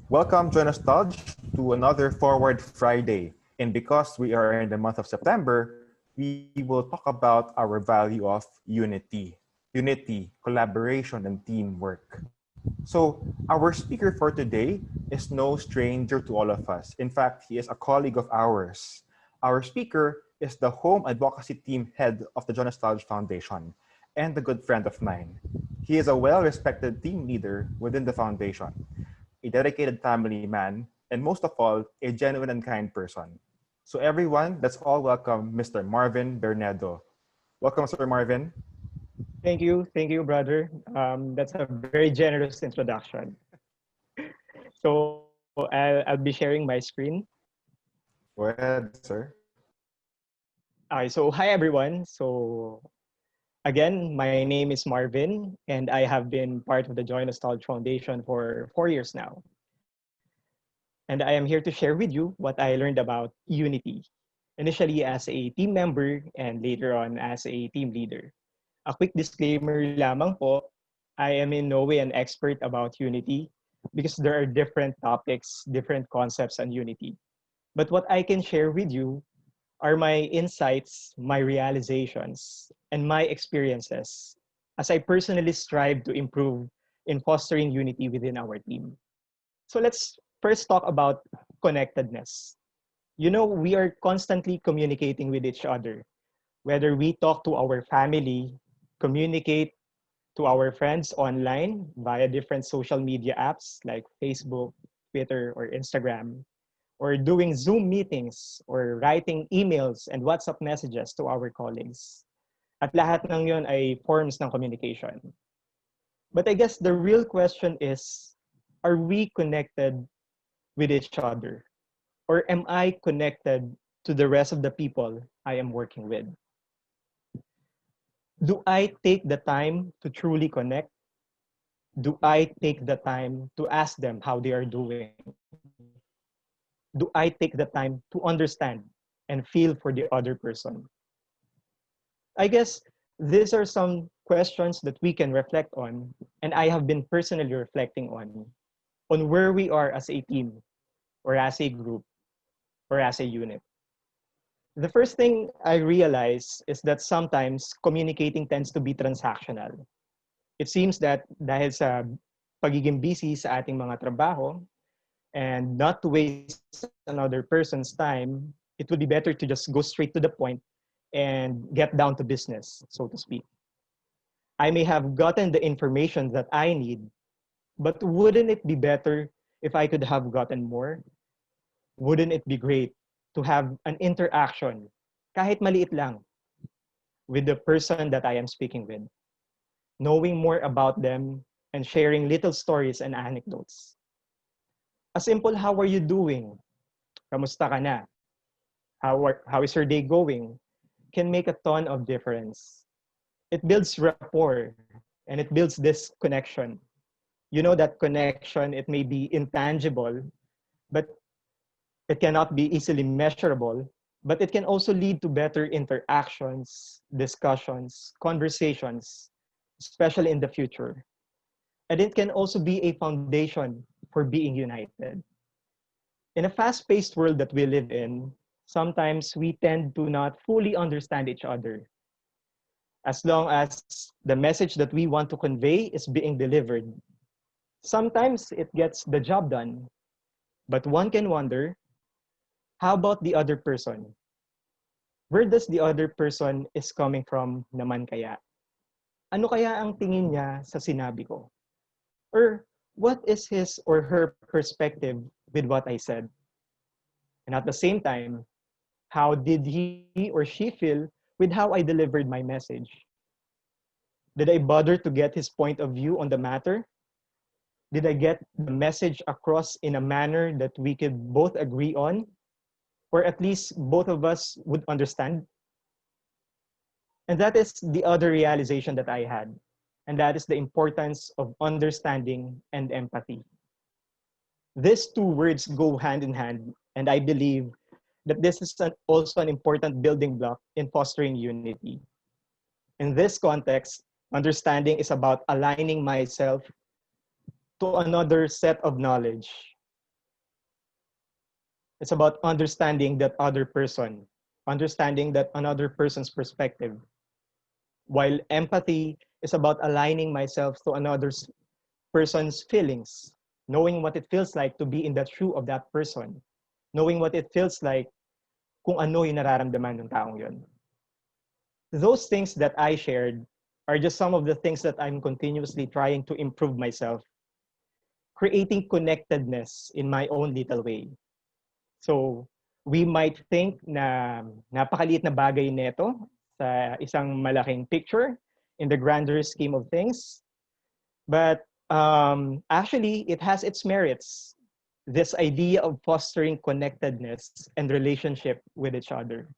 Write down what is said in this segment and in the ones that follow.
Welcome, Joy Nostalg, to another Forward Friday. And because we are in the month of September, we will talk about our value of unity, collaboration, and teamwork. So, our speaker for today is no stranger to all of us. In fact, he is a colleague of ours. Our speaker is the Home Advocacy Team Head of the Joy Nostalg Foundation and a good friend of mine. He is a well-respected team leader within the foundation, a dedicated family man, and most of all, a genuine and kind person. So everyone, let's all welcome Mr. Marvin Bernedo. Welcome, Sir Marvin. Thank you, brother. That's a very generous introduction. So I'll be sharing my screen. Go ahead, sir. So hi everyone. So again, my name is Marvin, and I have been part of the Joy Nostalg Foundation for 4 years now. And I am here to share with you what I learned about unity, initially as a team member and later on as a team leader. A quick disclaimer lamang po, I am in no way an expert about unity because there are different topics, different concepts on unity. But what I can share with you are my insights, my realizations, and my experiences as I personally strive to improve in fostering unity within our team. So let's first talk about connectedness. You know, we are constantly communicating with each other, whether we talk to our family, communicate to our friends online via different social media apps like Facebook, Twitter, or Instagram, or doing Zoom meetings, or writing emails and WhatsApp messages to our colleagues. At lahat ng yon ay forms ng communication. But I guess the real question is, are we connected with each other? Or am I connected to the rest of the people I am working with? Do I take the time to truly connect? Do I take the time to ask them how they are doing? Do I take the time to understand and feel for the other person? I guess these are some questions that we can reflect on, and I have been personally reflecting on where we are as a team, or as a group, or as a unit. The first thing I realize is that sometimes communicating tends to be transactional. It seems that dahil sa pagiging busy sa ating mga trabaho, and not to waste another person's time, it would be better to just go straight to the point and get down to business, so to speak. I may have gotten the information that I need, but wouldn't it be better if I could have gotten more? Wouldn't it be great to have an interaction, kahit maliit lang, with the person that I am speaking with, knowing more about them and sharing little stories and anecdotes? A simple "how are you doing?" "Kamusta ka na?" How is your day going?" can make a ton of difference. It builds rapport and it builds this connection. You know that connection, it may be intangible, but it cannot be easily measurable, but it can also lead to better interactions, discussions, conversations, especially in the future. And it can also be a foundation for being united. In a fast-paced world that we live in, sometimes we tend to not fully understand each other. As long as the message that we want to convey is being delivered, sometimes it gets the job done. But one can wonder, how about the other person? Where does the other person is coming from naman kaya? Ano kaya ang tingin niya sa sinabi ko? Or what is his or her perspective with what I said? And at the same time, how did he or she feel with how I delivered my message? Did I bother to get his point of view on the matter? Did I get the message across in a manner that we could both agree on? Or at least both of us would understand? And that is the other realization that I had. And that is the importance of understanding and empathy. These two words go hand in hand, and I believe that this is also an important building block in fostering unity. In this context, understanding is about aligning myself to another set of knowledge. It's about understanding that other person, understanding that another person's perspective. While empathy is about aligning myself to another person's feelings, knowing what it feels like to be in the shoe of that person, knowing what it feels like kung ano yung nararamdaman ng taong yun. Those things that I shared are just some of the things that I'm continuously trying to improve myself, creating connectedness in my own little way. So, we might think na napakaliit na bagay nito sa isang malaking picture in the grander scheme of things. But actually, it has its merits. This idea of fostering connectedness and relationship with each other.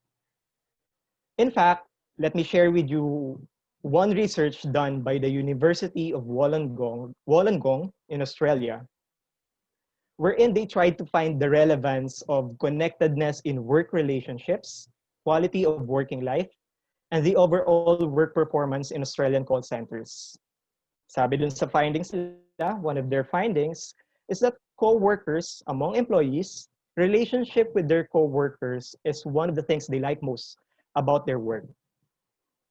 In fact, let me share with you one research done by the University of Wollongong in Australia, wherein they tried to find the relevance of connectedness in work relationships, quality of working life, and the overall work performance in Australian call centers. Sabi dun sa findings nila, one of their findings is that co-workers among employees, relationship with their co-workers is one of the things they like most about their work.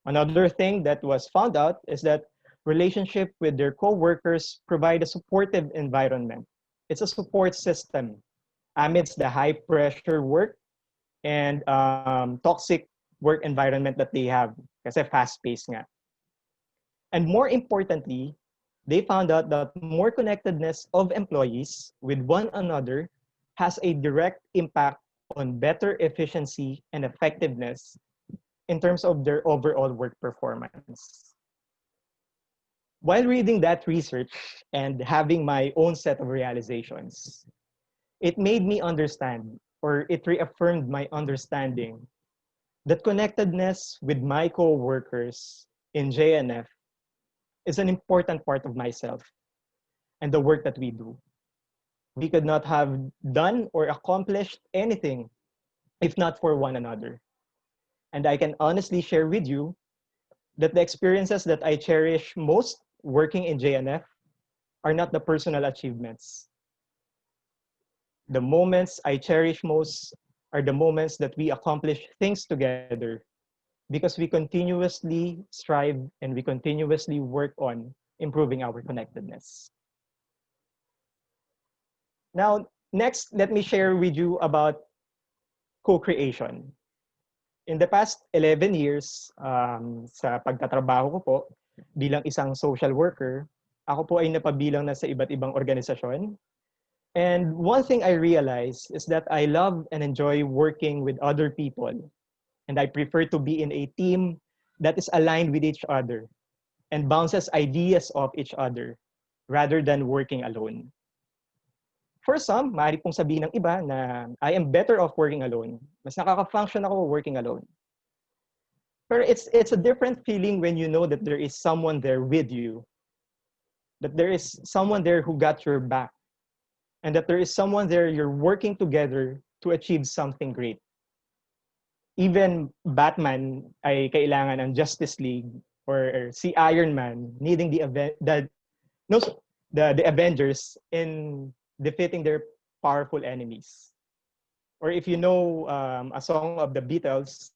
Another thing that was found out is that relationship with their co-workers provide a supportive environment. It's a support system amidst the high pressure work and toxic work environment that they have kasi fast-paced nga. And more importantly, they found out that more connectedness of employees with one another has a direct impact on better efficiency and effectiveness in terms of their overall work performance. While reading that research and having my own set of realizations, it made me understand, or it reaffirmed my understanding, that connectedness with my co-workers in JNF is an important part of myself and the work that we do. We could not have done or accomplished anything if not for one another. And I can honestly share with you that the experiences that I cherish most working in JNF are not the personal achievements. The moments I cherish most are the moments that we accomplish things together because we continuously strive and we continuously work on improving our connectedness. Now, next, let me share with you about co-creation. In the past 11 years, sa pagtatrabaho ko po bilang isang social worker, ako po ay napabilang na sa iba't ibang organisasyon. And one thing I realized is that I love and enjoy working with other people. And I prefer to be in a team that is aligned with each other and bounces ideas off each other rather than working alone. For some, maaari pong sabihin ng iba na I am better off working alone. Mas nakaka-function ako working alone. But it's a different feeling when you know that there is someone there with you, that there is someone there who got your back, and that there is someone there you're working together to achieve something great. Even Batman ay kailangan ng Justice League, or si Iron Man needing the Avengers in defeating their powerful enemies. Or if you know a song of the Beatles,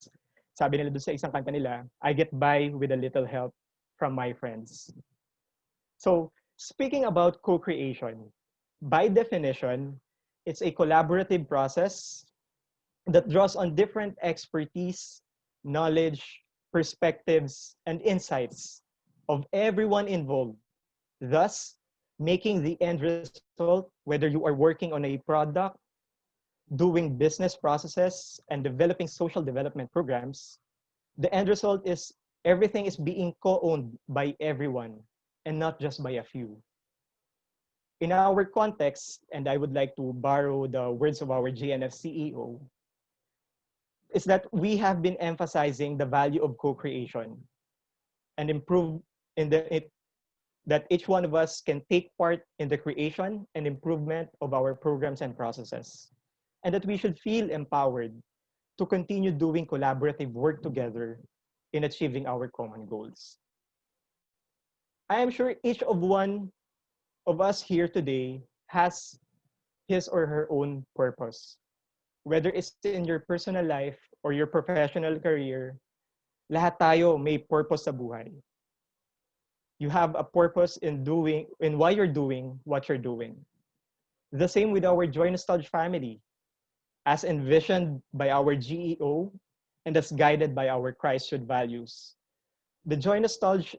sabi nila doon sa isang kanta nila, I get by with a little help from my friends. So, speaking about co-creation, by definition, it's a collaborative process that draws on different expertise, knowledge, perspectives, and insights of everyone involved, thus making the end result, whether you are working on a product, doing business processes, and developing social development programs, the end result is everything is being co-owned by everyone and not just by a few. In our context, and I would like to borrow the words of our GNF CEO, is that we have been emphasizing the value of co-creation and improve in that each one of us can take part in the creation and improvement of our programs and processes, and that we should feel empowered to continue doing collaborative work together in achieving our common goals. I am sure each of one of us here today has his or her own purpose. whether it's in your personal life or your professional career, lahat tayo may purpose sa buhay. You have a purpose in why you're doing what you're doing. The same with our Joy Nostalg family, as envisioned by our GEO and as guided by our Christhood values. The Joy Nostalg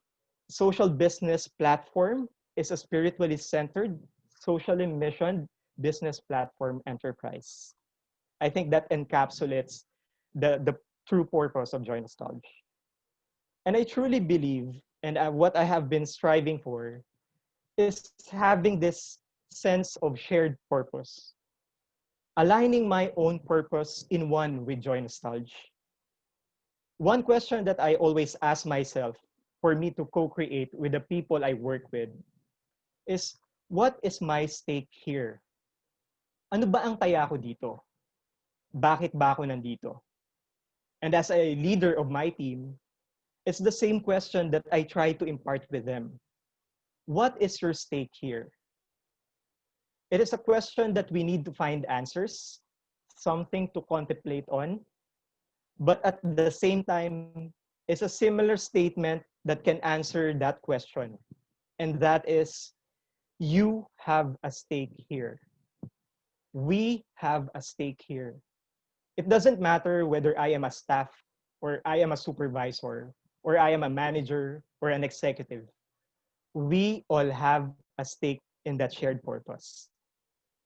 social business platform is a spiritually centered, socially missioned business platform enterprise. I think that encapsulates the true purpose of Joy Nostalg. And I truly believe, and what I have been striving for, is having this sense of shared purpose, aligning my own purpose in one with Joy Nostalg. One question that I always ask myself for me to co-create with the people I work with is, what is my stake here? Ano ba ang taya ko dito? Bakit ba ako nandito? And as a leader of my team, it's the same question that I try to impart with them. What is your stake here? It is a question that we need to find answers, something to contemplate on, but at the same time, it's a similar statement that can answer that question. And that is, you have a stake here. We have a stake here. It doesn't matter whether I am a staff or I am a supervisor or I am a manager or an executive. We all have a stake in that shared purpose.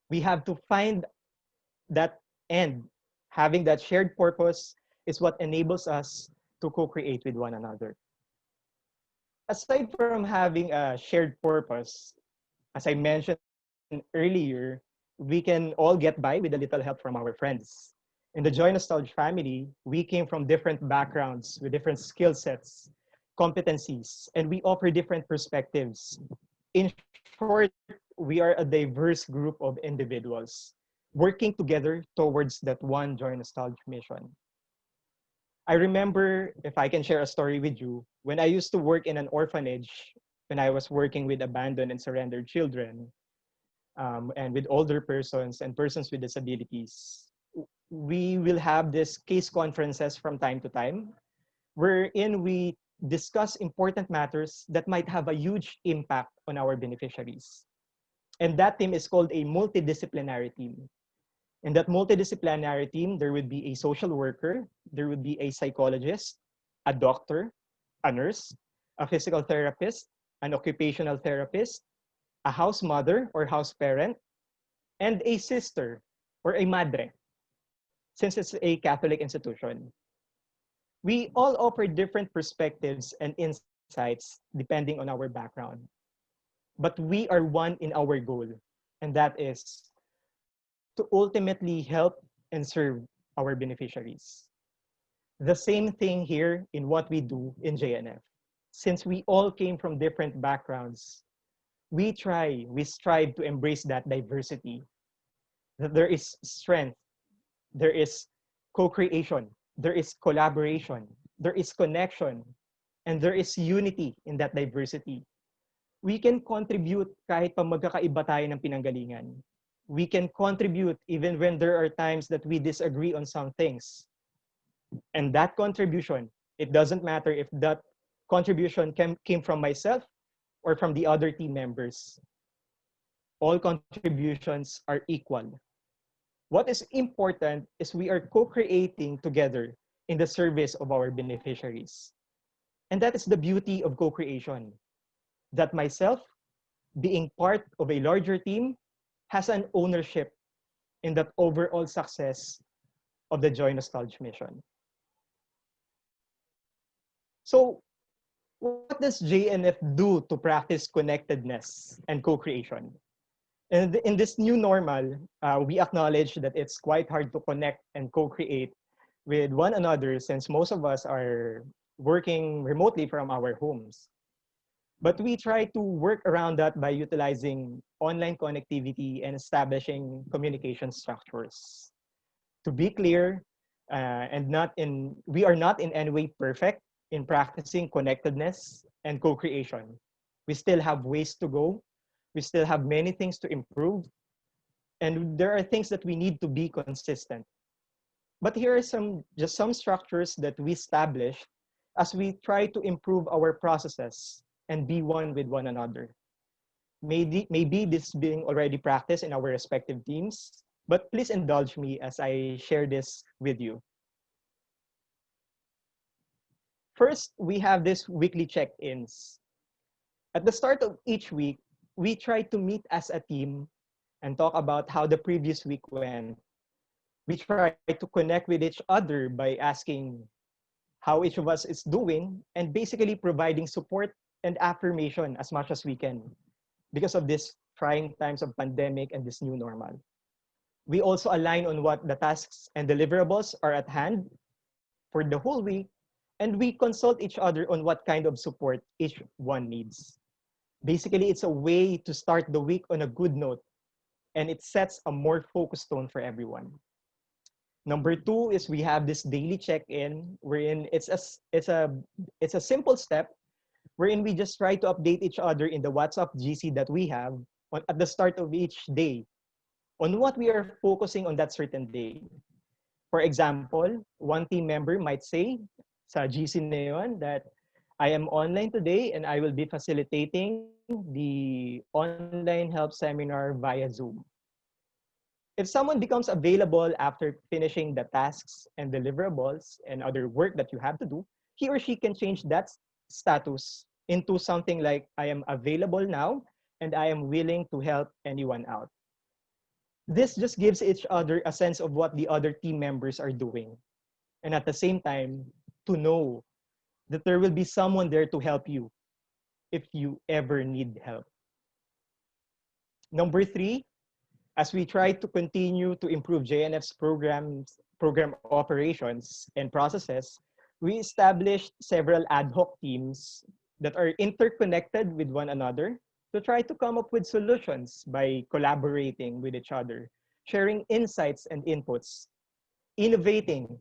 We have to find that end. Having that shared purpose is what enables us to co-create with one another. Aside from having a shared purpose, as I mentioned earlier, we can all get by with a little help from our friends. In the Joy Nostalg family, we came from different backgrounds with different skill sets, competencies, and we offer different perspectives. In short, we are a diverse group of individuals working together towards that one Joy Nostalg mission. I remember, if I can share a story with you, when I used to work in an orphanage, when I was working with abandoned and surrendered children, and with older persons and persons with disabilities, we will have these case conferences from time to time, wherein we discuss important matters that might have a huge impact on our beneficiaries. And that team is called a multidisciplinary team. In that multidisciplinary team, there would be a social worker, there would be a psychologist, a doctor, a nurse, a physical therapist, an occupational therapist, a house mother or house parent, and a sister or a madre, since it's a Catholic institution. We all offer different perspectives and insights depending on our background. But we are one in our goal, and that is to ultimately help and serve our beneficiaries. The same thing here in what we do in JNF. Since we all came from different backgrounds, we strive to embrace that diversity. That there is strength, there is co-creation, there is collaboration, there is connection, and there is unity in that diversity. We can contribute kahit pa magkakaiba tayo ng pinanggalingan. We can contribute even when there are times that we disagree on some things. And that contribution, it doesn't matter if that contribution came from myself or from the other team members. All contributions are equal. What is important is we are co-creating together in the service of our beneficiaries. And that is the beauty of co-creation. That myself, being part of a larger team, has an ownership in that overall success of the Joy Nostalg mission. So, what does JNF do to practice connectedness and co-creation? And in this new normal, we acknowledge that it's quite hard to connect and co-create with one another since most of us are working remotely from our homes. But we try to work around that by utilizing online connectivity and establishing communication structures. To be clear, we are not in any way perfect in practicing connectedness and co-creation. We still have ways to go. We still have many things to improve. And there are things that we need to be consistent. But here are some structures that we established as we try to improve our processes and be one with one another. Maybe this being already practiced in our respective teams, but please indulge me as I share this with you. First, we have this weekly check-ins. At the start of each week, we try to meet as a team and talk about how the previous week went. We try to connect with each other by asking how each of us is doing and basically providing support and affirmation as much as we can because of this trying times of pandemic and this new normal. We also align on what the tasks and deliverables are at hand for the whole week, and we consult each other on what kind of support each one needs. Basically, it's a way to start the week on a good note, and it sets a more focused tone for everyone. Number two is we have this daily check-in wherein it's a simple step wherein we just try to update each other in the WhatsApp GC that we have at the start of each day on what we are focusing on that certain day. For example, one team member might say sa GC na yun that I am online today and I will be facilitating the online help seminar via Zoom. If someone becomes available after finishing the tasks and deliverables and other work that you have to do, he or she can change that status into something like, I am available now and I am willing to help anyone out. This just gives each other a sense of what the other team members are doing. And at the same time, to know that there will be someone there to help you if you ever need help. Number three, as we try to continue to improve JNF's program operations and processes, we established several ad hoc teams that are interconnected with one another to try to come up with solutions by collaborating with each other, sharing insights and inputs, innovating,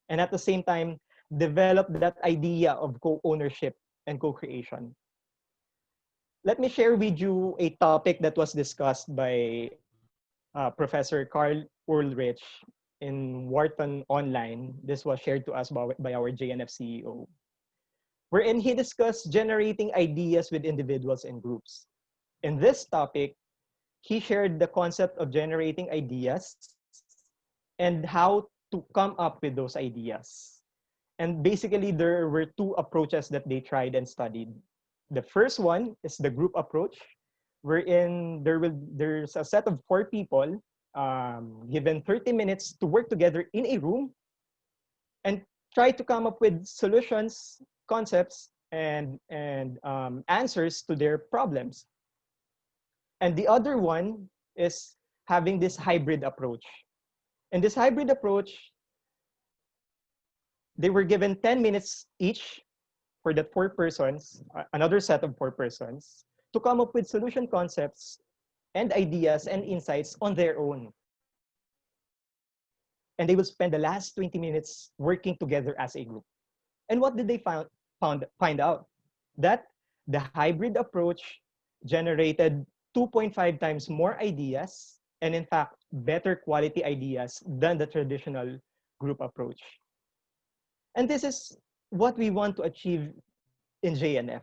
and at the same time, develop that idea of co-ownership and co-creation. Let me share with you a topic that was discussed by Professor Carl Ulrich in Wharton Online. This was shared to us by our JNF CEO, wherein he discussed generating ideas with individuals and groups. In this topic, he shared the concept of generating ideas and how to come up with those ideas. And basically, there were two approaches that they tried and studied. The first one is the group approach, wherein there's a set of 4 people given 30 minutes to work together in a room and try to come up with solutions, concepts, and answers to their problems. And the other one is having this hybrid approach. And this hybrid approach, they were given 10 minutes each for the 4 persons, another set of 4 persons, to come up with solution concepts and ideas and insights on their own. And they will spend the last 20 minutes working together as a group. And what did they find out? That the hybrid approach generated 2.5 times more ideas, and in fact, better quality ideas than the traditional group approach. And this is what we want to achieve in JNF,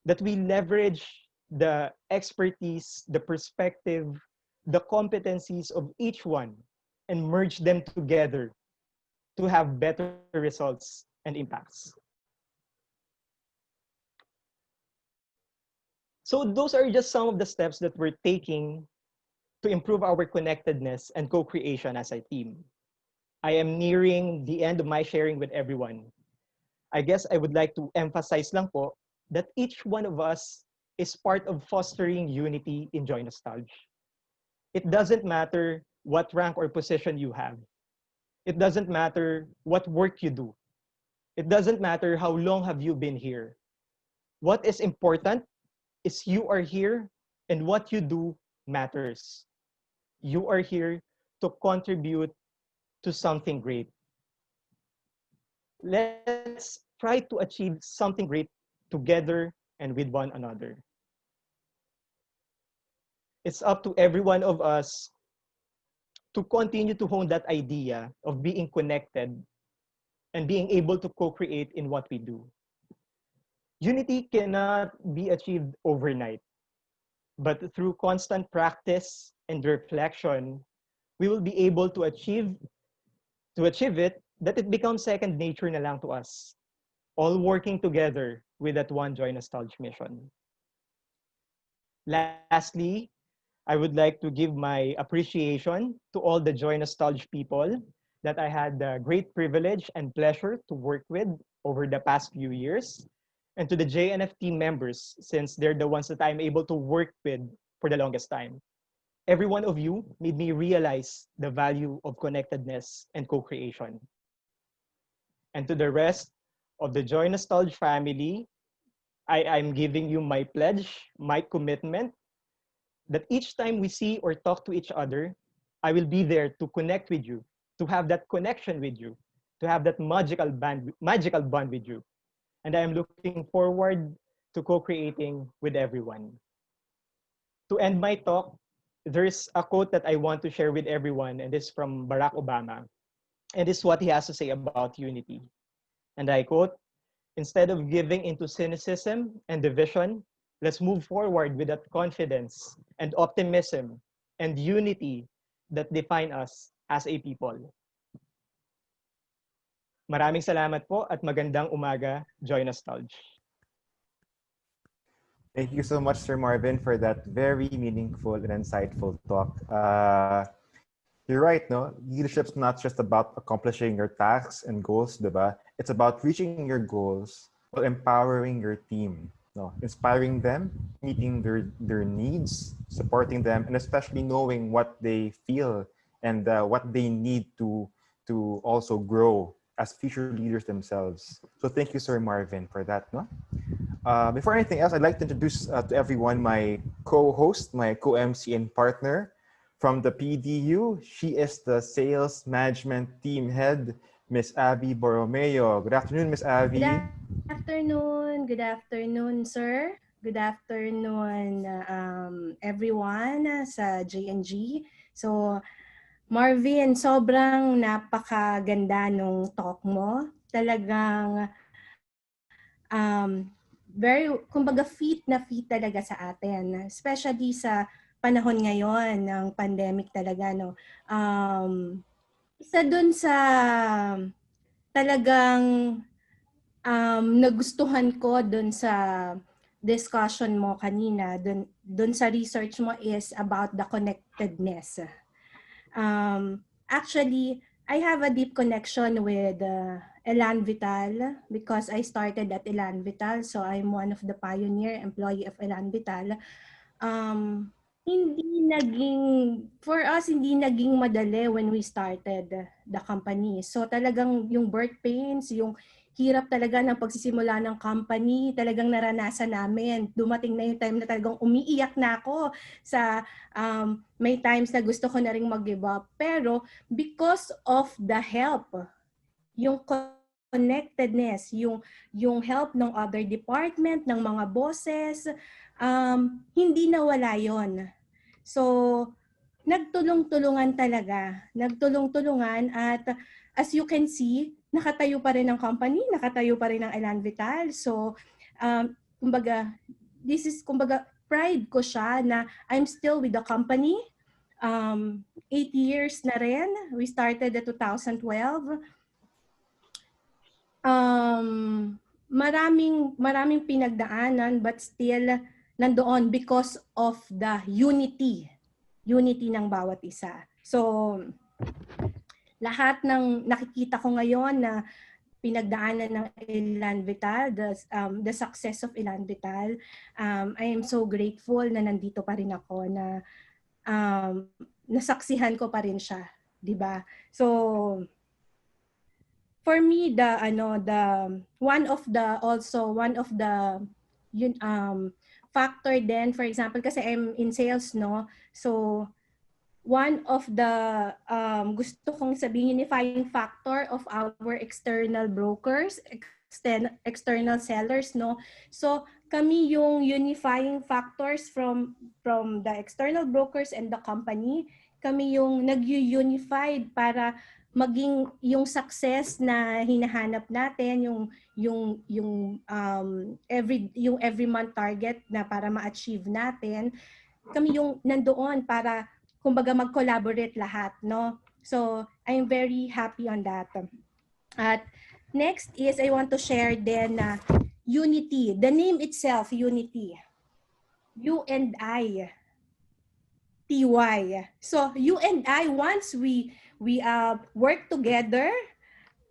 that we leverage the expertise, the perspective, the competencies of each one and merge them together to have better results and impacts. So those are just some of the steps that we're taking to improve our connectedness and co-creation as a team. I am nearing the end of my sharing with everyone. I guess I would like to emphasize lang po that each one of us is part of fostering unity in Joy Nostalg. It doesn't matter what rank or position you have. It doesn't matter what work you do. It doesn't matter how long have you been here. What is important is you are here and what you do matters. You are here to contribute to something great. Let's try to achieve something great together and with one another. It's up to every one of us to continue to hone that idea of being connected and being able to co-create in what we do. Unity cannot be achieved overnight, but through constant practice and reflection, we will be able to achieve it that it becomes second nature na lang to us, all working together with that one Joy Nostalg mission. Lastly, I would like to give my appreciation to all the Joy Nostalg people that I had the great privilege and pleasure to work with over the past few years, and to the JNF team members, since they're the ones that I'm able to work with for the longest time. Every one of you made me realize the value of connectedness and co-creation. And to the rest of the Joy Nostalg family, I'm giving you my pledge, my commitment, that each time we see or talk to each other, I will be there to connect with you, to have that connection with you, to have that magical bond with you. And I am looking forward to co-creating with everyone. To end my talk, there's a quote that I want to share with everyone, and this is from Barack Obama. And this is what he has to say about unity. And I quote, "Instead of giving into cynicism and division, let's move forward with that confidence and optimism and unity that define us as a people." Maraming salamat po at magandang umaga, Joy Nostalg. Thank you so much, Sir Marvin, for that very meaningful and insightful talk. You're right, no? Leadership's not just about accomplishing your tasks and goals, diba? It's about reaching your goals while empowering your team, no? Inspiring them, meeting their needs, supporting them, and especially knowing what they feel and what they need to also grow as future leaders themselves. So thank you, Sir Marvin, for that, no? Before anything else, I'd like to introduce to everyone my co-host, my co-MC and partner from the PDU. She is the Sales Management Team Head, Miss Abby Borromeo. Good afternoon, Miss Abby. Good afternoon, sir. Good afternoon, everyone sa JNG. So, Marvin, sobrang napakaganda nung talk mo. Talagang very, kumbaga fit na fit talaga sa atin. Especially sa panahon ngayon ng pandemic talaga, no. Isa dun sa talagang nagustuhan ko dun sa discussion mo kanina, dun sa research mo is about the connectedness. Actually, I have a deep connection with Elan Vital because I started at Elan Vital. So I'm one of the pioneer employee of Elan Vital. For us, hindi naging madali when we started the company. So talagang yung birth pains, yung hirap talaga ng pagsisimula ng company, talagang naranasan namin. Dumating na yung time na talagang umiiyak na ako sa may times na gusto ko na ring mag-give up. Pero because of the help, yung connectedness, yung help ng other department, ng mga bosses, hindi nawala yon. So, nagtulong-tulungan talaga. Nagtulong-tulungan at as you can see, nakatayo pa rin ang company, nakatayo pa rin ang Elan Vital. So, kumbaga, pride ko siya na I'm still with the company. 8 years na rin. We started at 2012. Maraming pinagdaanan but still nandoon because of the unity ng bawat isa. So, lahat ng nakikita ko ngayon na pinagdaanan ng Elan Vital, the success of Elan Vital, I am so grateful na nandito pa rin ako, na nasaksihan ko pa rin siya, 'di ba? So for me, one of the factor then, for example, kasi I'm in sales, no? So one of the gusto kong sabihin, unifying factor of our external brokers, external sellers, no? So kami yung unifying factors from the external brokers and the company, kami yung nag-unified para maging yung success na hinahanap natin, yung every month target na para ma-achieve natin, kami yung nandoon para kumbaga mag-collaborate lahat, no? So, I'm very happy on that. At next is I want to share then unity. The name itself, unity. You and I. TY. So, you and I, once we work together,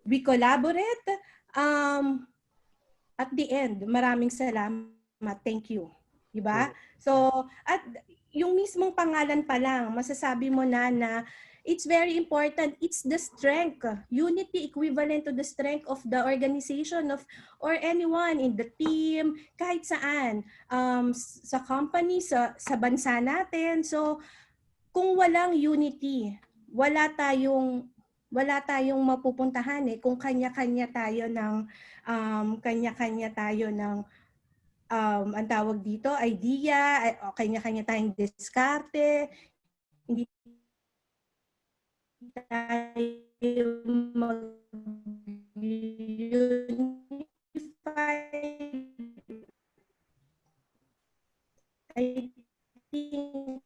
we collaborate, at the end, maraming salamat. Thank you. Diba? So, at yung mismong pangalan pa lang, masasabi mo na it's very important. It's the strength. Unity equivalent to the strength of the organization or anyone in the team, kahit saan. Sa company, sa bansa natin. So, kung walang unity, wala tayong mapupuntahan kung kanya-kanya tayo ng ang tawag dito, idea, o kanya-kanya tayong diskarte, hindi tayo mag-unify. I think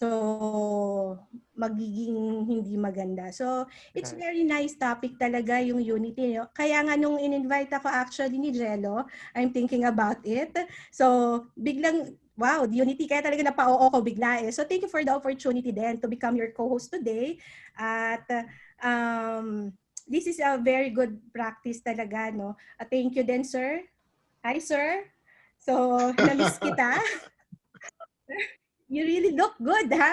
so magiging hindi maganda. So it's very nice topic talaga yung unity. Kaya nga nung in-invite ako actually ni Jello, I'm thinking about it. So biglang, wow, unity, kaya talaga napa-oo ko bigla. So thank you for the opportunity then to become your co-host today. At this is a very good practice talaga, no? Thank you then, sir. Hi, sir. So, na-miss kita. You really look good, ha?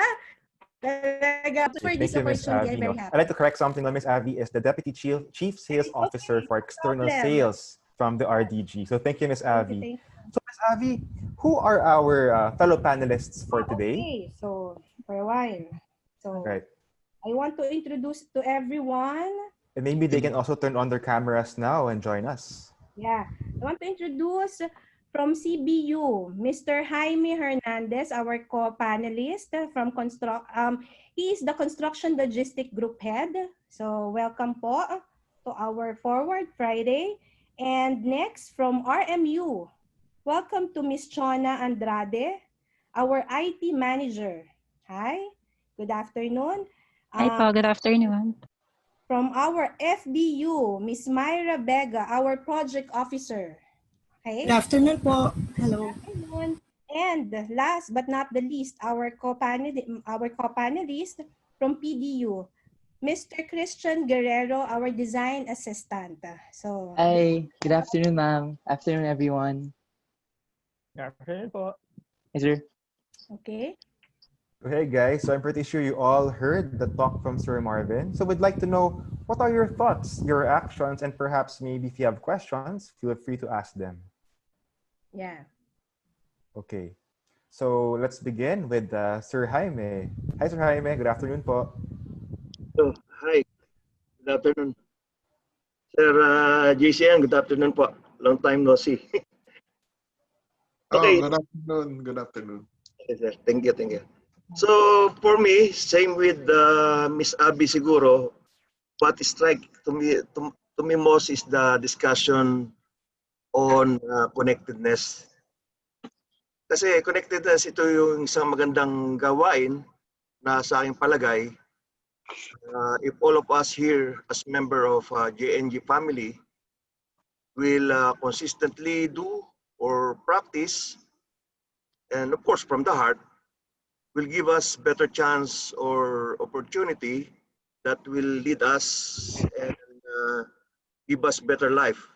For this Thank you, Ms. opportunity, I'm Avi. very happy. I'd like to correct something. Ms. Avi is the Deputy Chief Sales Officer for External Sales from the RDG. So thank you, Ms. Avi. So, Ms. Avi, who are our fellow panelists for today? Okay, so for a while. So right. I want to introduce to everyone. And maybe they can also turn on their cameras now and join us. Yeah, I want to introduce from CBU, Mr. Jaime Hernandez, our co-panelist from he is the Construction Logistic Group Head. So welcome po to our Forward Friday. And next from RMU, welcome to Ms. Chona Andrade, our IT Manager. Hi, good afternoon. Hi po, good afternoon. From our FBU, Ms. Myra Vega, our Project Officer. Okay. Good afternoon po. Hello. Good afternoon. And last but not the least, our co-panelist from PDU, Mr. Christian Guerrero, our Design Assistant. So. Hi, good afternoon, ma'am. Afternoon, everyone. Good afternoon po. Yes, sir. Okay. Hey guys, so I'm pretty sure you all heard the talk from Sir Marvin. So we'd like to know, what are your thoughts, your actions, and perhaps maybe if you have questions, feel free to ask them. Yeah. Okay. So let's begin with Sir Jaime. Hi, Sir Jaime. Good afternoon po. Oh, hi. Good afternoon. Sir JCN, good afternoon po. Long time no see. Okay. Oh, good afternoon. Good afternoon. Okay, sir. Thank you. Thank you. So for me, same with Miss Abby siguro, what strike to me most is the discussion on connectedness. Kasi connectedness, ito yung isang magandang gawain na sa aking palagay, if all of us here as member of JNG family will consistently do or practice, and of course from the heart, will give us better chance or opportunity that will lead us and give us better life.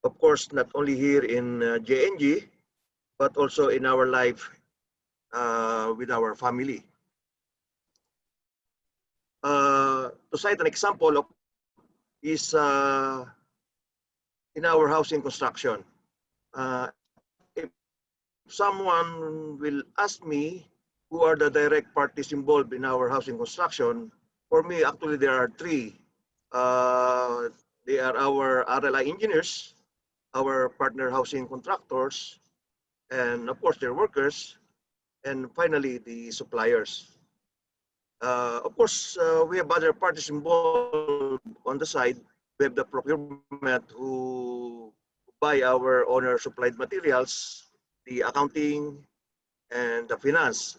Of course, not only here in JNG, but also in our life with our family. To cite an example of is in our housing construction. If someone will ask me who are the direct parties involved in our housing construction, for me, actually, there are three. They are our RLI engineers, our partner housing contractors, and of course their workers, and finally the suppliers. Of course, we have other parties involved on the side. We have the procurement who buy our owner supplied materials, the accounting, and the finance.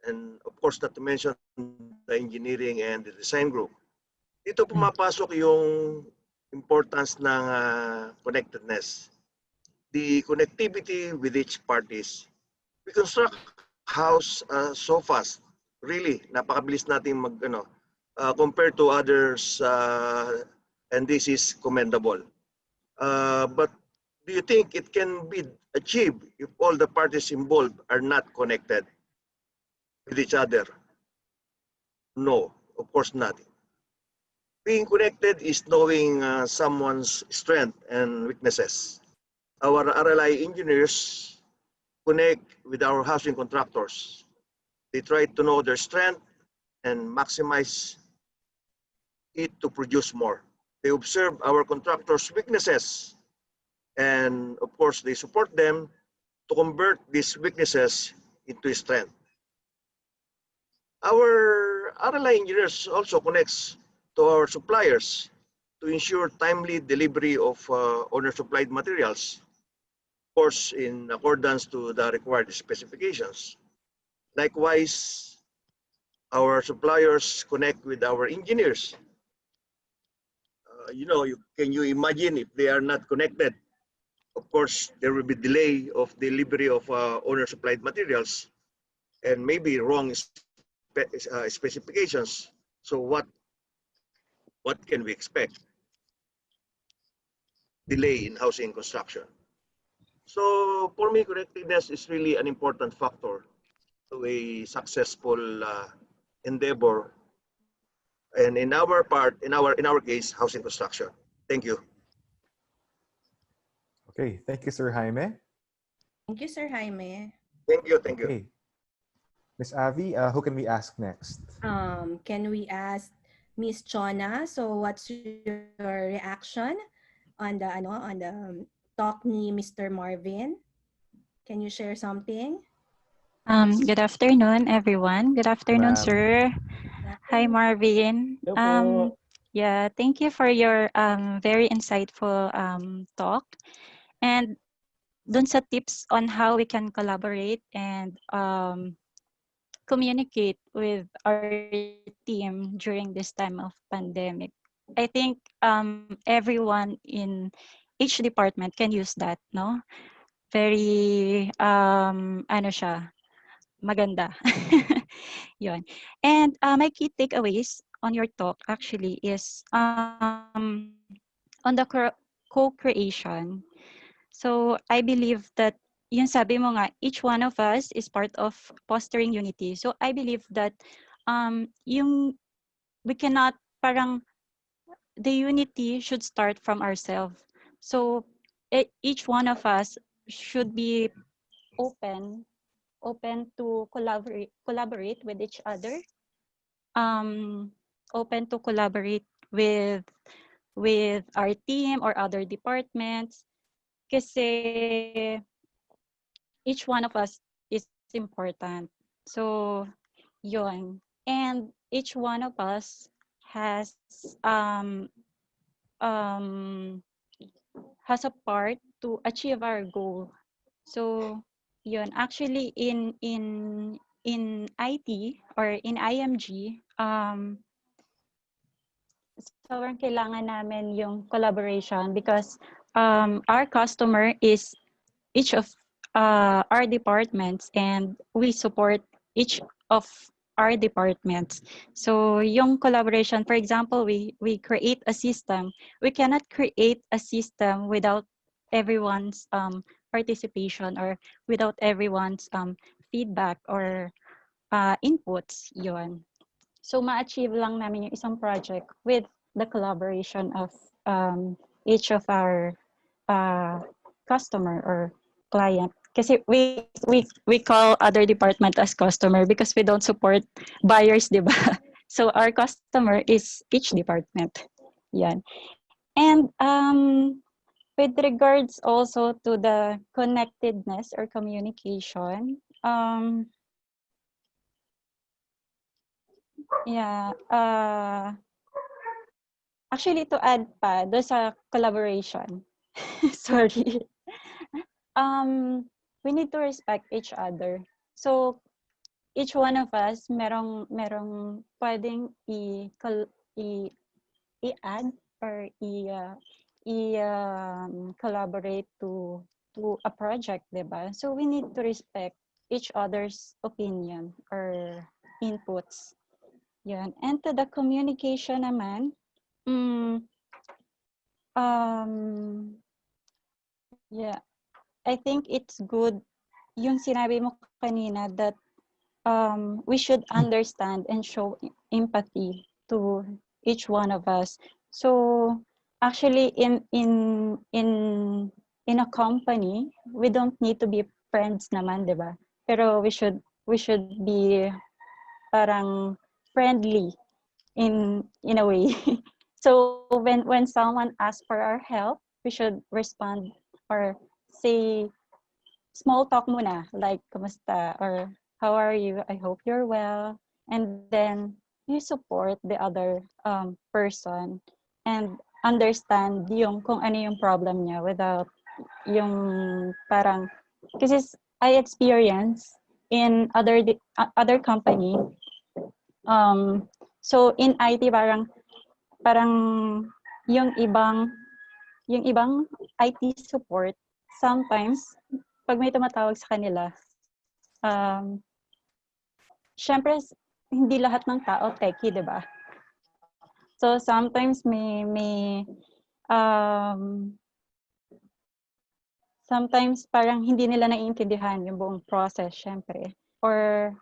And of course, not to mention the engineering and the design group. Dito pumapasok yung importance ng connectedness. The connectivity with each parties. We construct house so fast. Really, napakabilis natin compared to others, and this is commendable. But do you think it can be achieved if all the parties involved are not connected with each other? No, of course not. Being connected is knowing someone's strength and weaknesses. Our RLI engineers connect with our housing contractors. They try to know their strength and maximize it to produce more. They observe our contractors' weaknesses, and of course, they support them to convert these weaknesses into strength. Our RLI engineers also connects to our suppliers to ensure timely delivery of owner-supplied materials, of course, in accordance to the required specifications. Likewise, our suppliers connect with our engineers. Can you imagine if they are not connected? Of course, there will be delay of delivery of owner-supplied materials and maybe wrong specifications. So what can we expect? Delay in housing construction. So for me, connectedness is really an important factor to a successful endeavor, and in our case, housing construction. Thank you. Okay, thank you, Sir Jaime. Thank you, Sir Jaime. Thank you. Thank you. Okay. Miss Avi, who can we ask next? Can we ask Miss Chona? So what's your reaction on the talk ni Mr. Marvin? Can you share something? Good afternoon, everyone. Good afternoon, Ma'am. sir. Hi, Marvin. Hello po. Yeah, thank you for your very insightful talk. And dun sa tips on how we can collaborate and communicate with our team during this time of pandemic. I think everyone in each department can use that, no? Very ano siya, maganda. Yun. And my key takeaways on your talk actually is on the co-creation. So I believe that yung sabi mo nga, each one of us is part of fostering unity. So I believe that we cannot parang the unity should start from ourselves. So each one of us should be open to collaborate with each other, open to collaborate with our team or other departments, kasi each one of us is important. So yun, and each one of us has has a part to achieve our goal. So yun, actually in IT or in IMG, sobrang kailangan namin yung collaboration because our customer is each of our departments and we support each of our departments. So yung collaboration, for example, we create a system. We cannot create a system without everyone's participation or without everyone's feedback or inputs. Yun. So ma-achieve lang namin yung isang project with the collaboration of each of our customer or client. Kasi we call other department as customer because we don't support buyers, di ba? So our customer is each department. Yan. And with regards also to the connectedness or communication, yeah, actually to add pa do sa collaboration, sorry, we need to respect each other. So each one of us merong pwedeng i-add or collaborate to a project, diba? So we need to respect each other's opinion or inputs. Yan. And to the communication naman, yeah, I think it's good yung sinabi mo kanina that we should understand and show empathy to each one of us. So actually in a company, we don't need to be friends naman, 'di ba? Pero we should be parang friendly in a way. So when someone asks for our help, we should respond or say small talk muna, like kumusta or how are you? I hope you're well. And then you support the other person and understand yung kung ano yung problem niya without yung parang kasi I experience in other company so in IT parang yung ibang IT support sometimes pag may tumatawag sa kanila syempre hindi lahat ng tao techie, 'di ba? So sometimes sometimes parang hindi nila naiintindihan yung buong process syempre or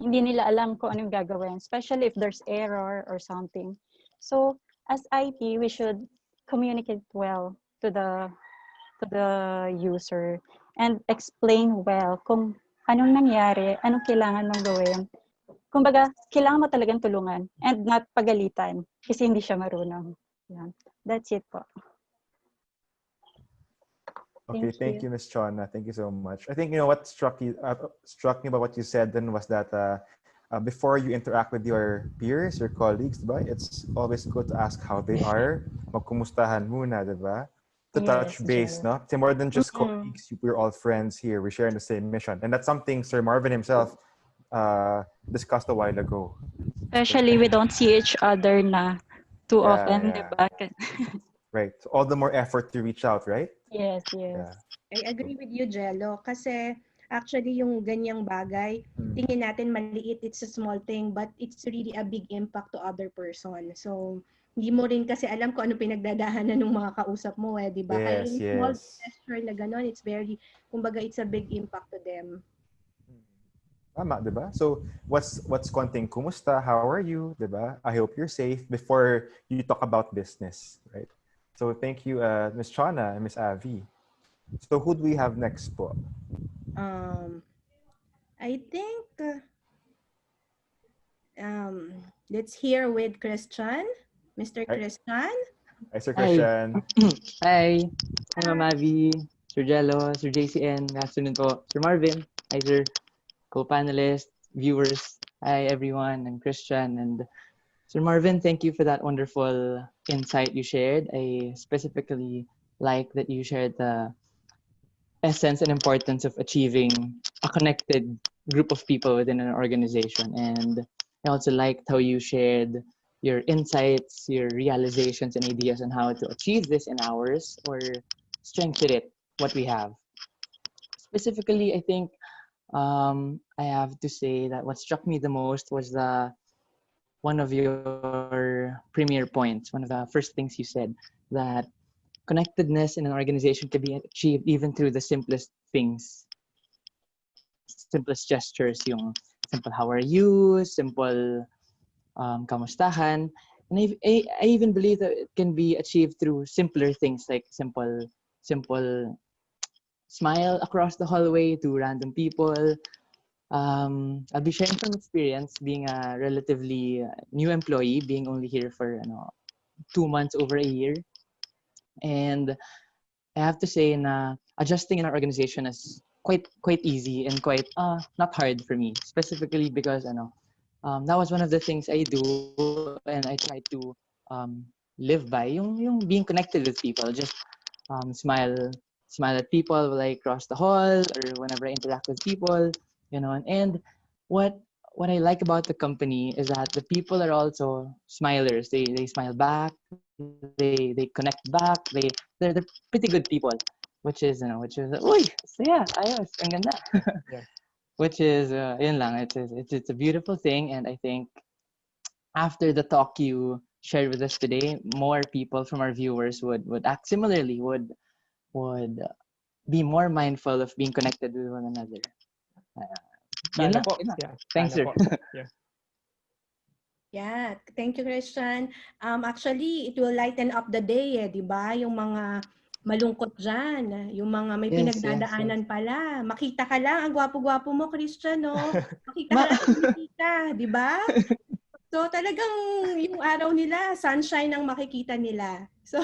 hindi nila alam kung anong gagawin, especially if there's error or something. So as IT, we should communicate well to the user and explain well kung anong nangyari, anong kailangan mong gawin. Kumbaga, kailangan mo talagang tulungan and not pagalitan kasi hindi siya marunong. Yeah. That's it po. Okay, thank you, Ms. Chona. Thank you so much. I think what struck me about what you said then was that before you interact with your peers, your colleagues, diba? It's always good to ask how they are. Magkumustahan muna, diba? To touch base, no? So more than just colleagues, we're all friends here. We're sharing the same mission, and that's something Sir Marvin himself discussed a while ago. Especially we don't see each other na too often, yeah. diba? Right. So all the more effort to reach out, right? Yes. Yeah. I agree with you, Jello. Kasi actually yung ganyang bagay, tingin natin maliit, it's a small thing, but it's really a big impact to other person. So, hindi mo rin kasi alam kung ano pinagdadahanan ng mga kausap mo di ba? Kaya yung small gesture na gano'n, it's very, kumbaga it's a big impact to them. Tama, diba? So, what's konting kumusta? How are you? Diba? I hope you're safe before you talk about business, right? So, thank you, Ms. Chona and Ms. Avi. So, who do we have next po? I think let's hear with Christian. Mr. Christian. Hi, Sir Christian. Hi. Hi, Ma'am Avi, Sir Jello, Sir JCN. Good afternoon po. Sir Marvin. Hi, Sir. Co-panelists, viewers. Hi, everyone. I'm Christian. And Sir Marvin, thank you for that wonderful insight you shared. I specifically like that you shared the essence and importance of achieving a connected group of people within an organization. And I also liked how you shared your insights, your realizations and ideas on how to achieve this in ours or strengthen it, what we have. Specifically, I think I have to say that what struck me the most was one of your premier points, one of the first things you said, that connectedness in an organization can be achieved even through the simplest things, simplest gestures, yung simple how are you, simple kamustahan. And I even believe that it can be achieved through simpler things like simple smile across the hallway to random people. I'll be sharing from experience being a relatively new employee, being only here for 2 months over a year. And I have to say na adjusting in our organization is quite easy and quite not hard for me, specifically because that was one of the things I do and I try to live by, yung being connected with people, just smile at people when I cross the hall or whenever I interact with people, and what I like about the company is that the people are also smilers. They smile back, they connect back, they're pretty good people, which is uy, so yeah, ayos, ang ganda. Yeah. Which is yun lang, it's a beautiful thing, and I think after the talk you shared with us today, more people from our viewers would act similarly, would be more mindful of being connected with one another. Yun Sana lang, po. yun lang. Yeah. Thanks, Sana sir. po. Yeah. Yeah, thank you, Christian. Actually, it will lighten up the day, di ba? Yung mga malungkot dyan, yung mga may Yes. pinagdadaanan pala. Makita ka lang, ang gwapo-gwapo mo, Christian, no? Makita ka lang, ngiti ka, di ba? So talagang yung araw nila, sunshine ang makikita nila. So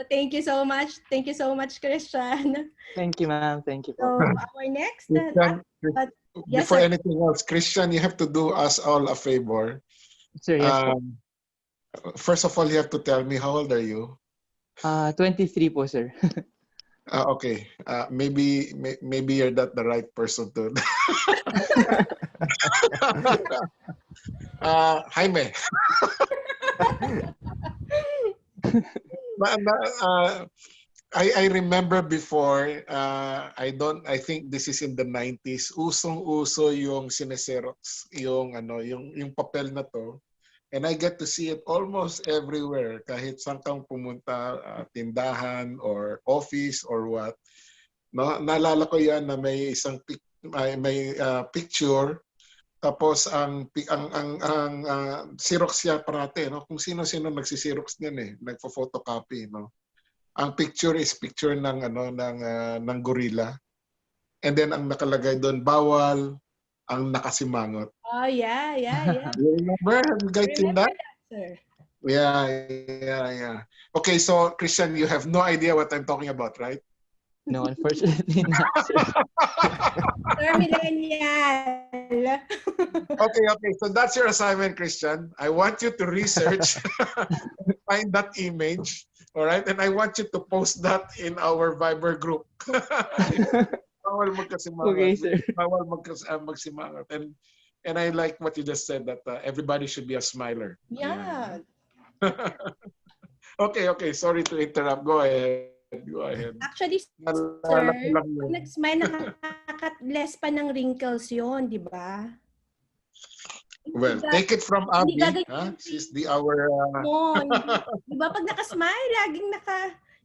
thank you so much. Thank you so much, Christian. Thank you, ma'am. Thank you po. So our next, Christian, yes, before sir. anything else, Christian, you have to do us all a favor. Sir, yes po. First of all, you have to tell me how old are you? 23 po, sir. Okay. Maybe you're not the right person to. Jaime. I remember before, I think this is in the 90s, usong-uso yung sineserox, yung papel na to. And I get to see it almost everywhere, kahit saan kang pumunta, tindahan or office or what. No, naalala ko yan na may isang picture, tapos ang Xerox yan parate, no? Kung sino-sino nagsi-Xerox niyan nagfo-photocopy, no? Ang picture is picture ng gorilla. And then ang nakalagay doon, bawal ang nakasimangot. Oh, yeah. You remember? Have you guys seen that? Sir. Yeah. Okay, so Christian, you have no idea what I'm talking about, right? No, unfortunately not, sir. Sir, millennial. Okay. So that's your assignment, Christian. I want you to research, find that image, all right? And I want you to post that in our Viber group. Bawal magkasimangot. Okay, sir. Bawal magsimangot. And I like what you just said, that everybody should be a smiler. Yeah. Okay. Sorry to interrupt. Go ahead. Actually, sir, pag nag-smile, nakaka-less pa ng wrinkles yon, di ba? Well, take it from Abby. She's our... Di ba pag naka-smile, laging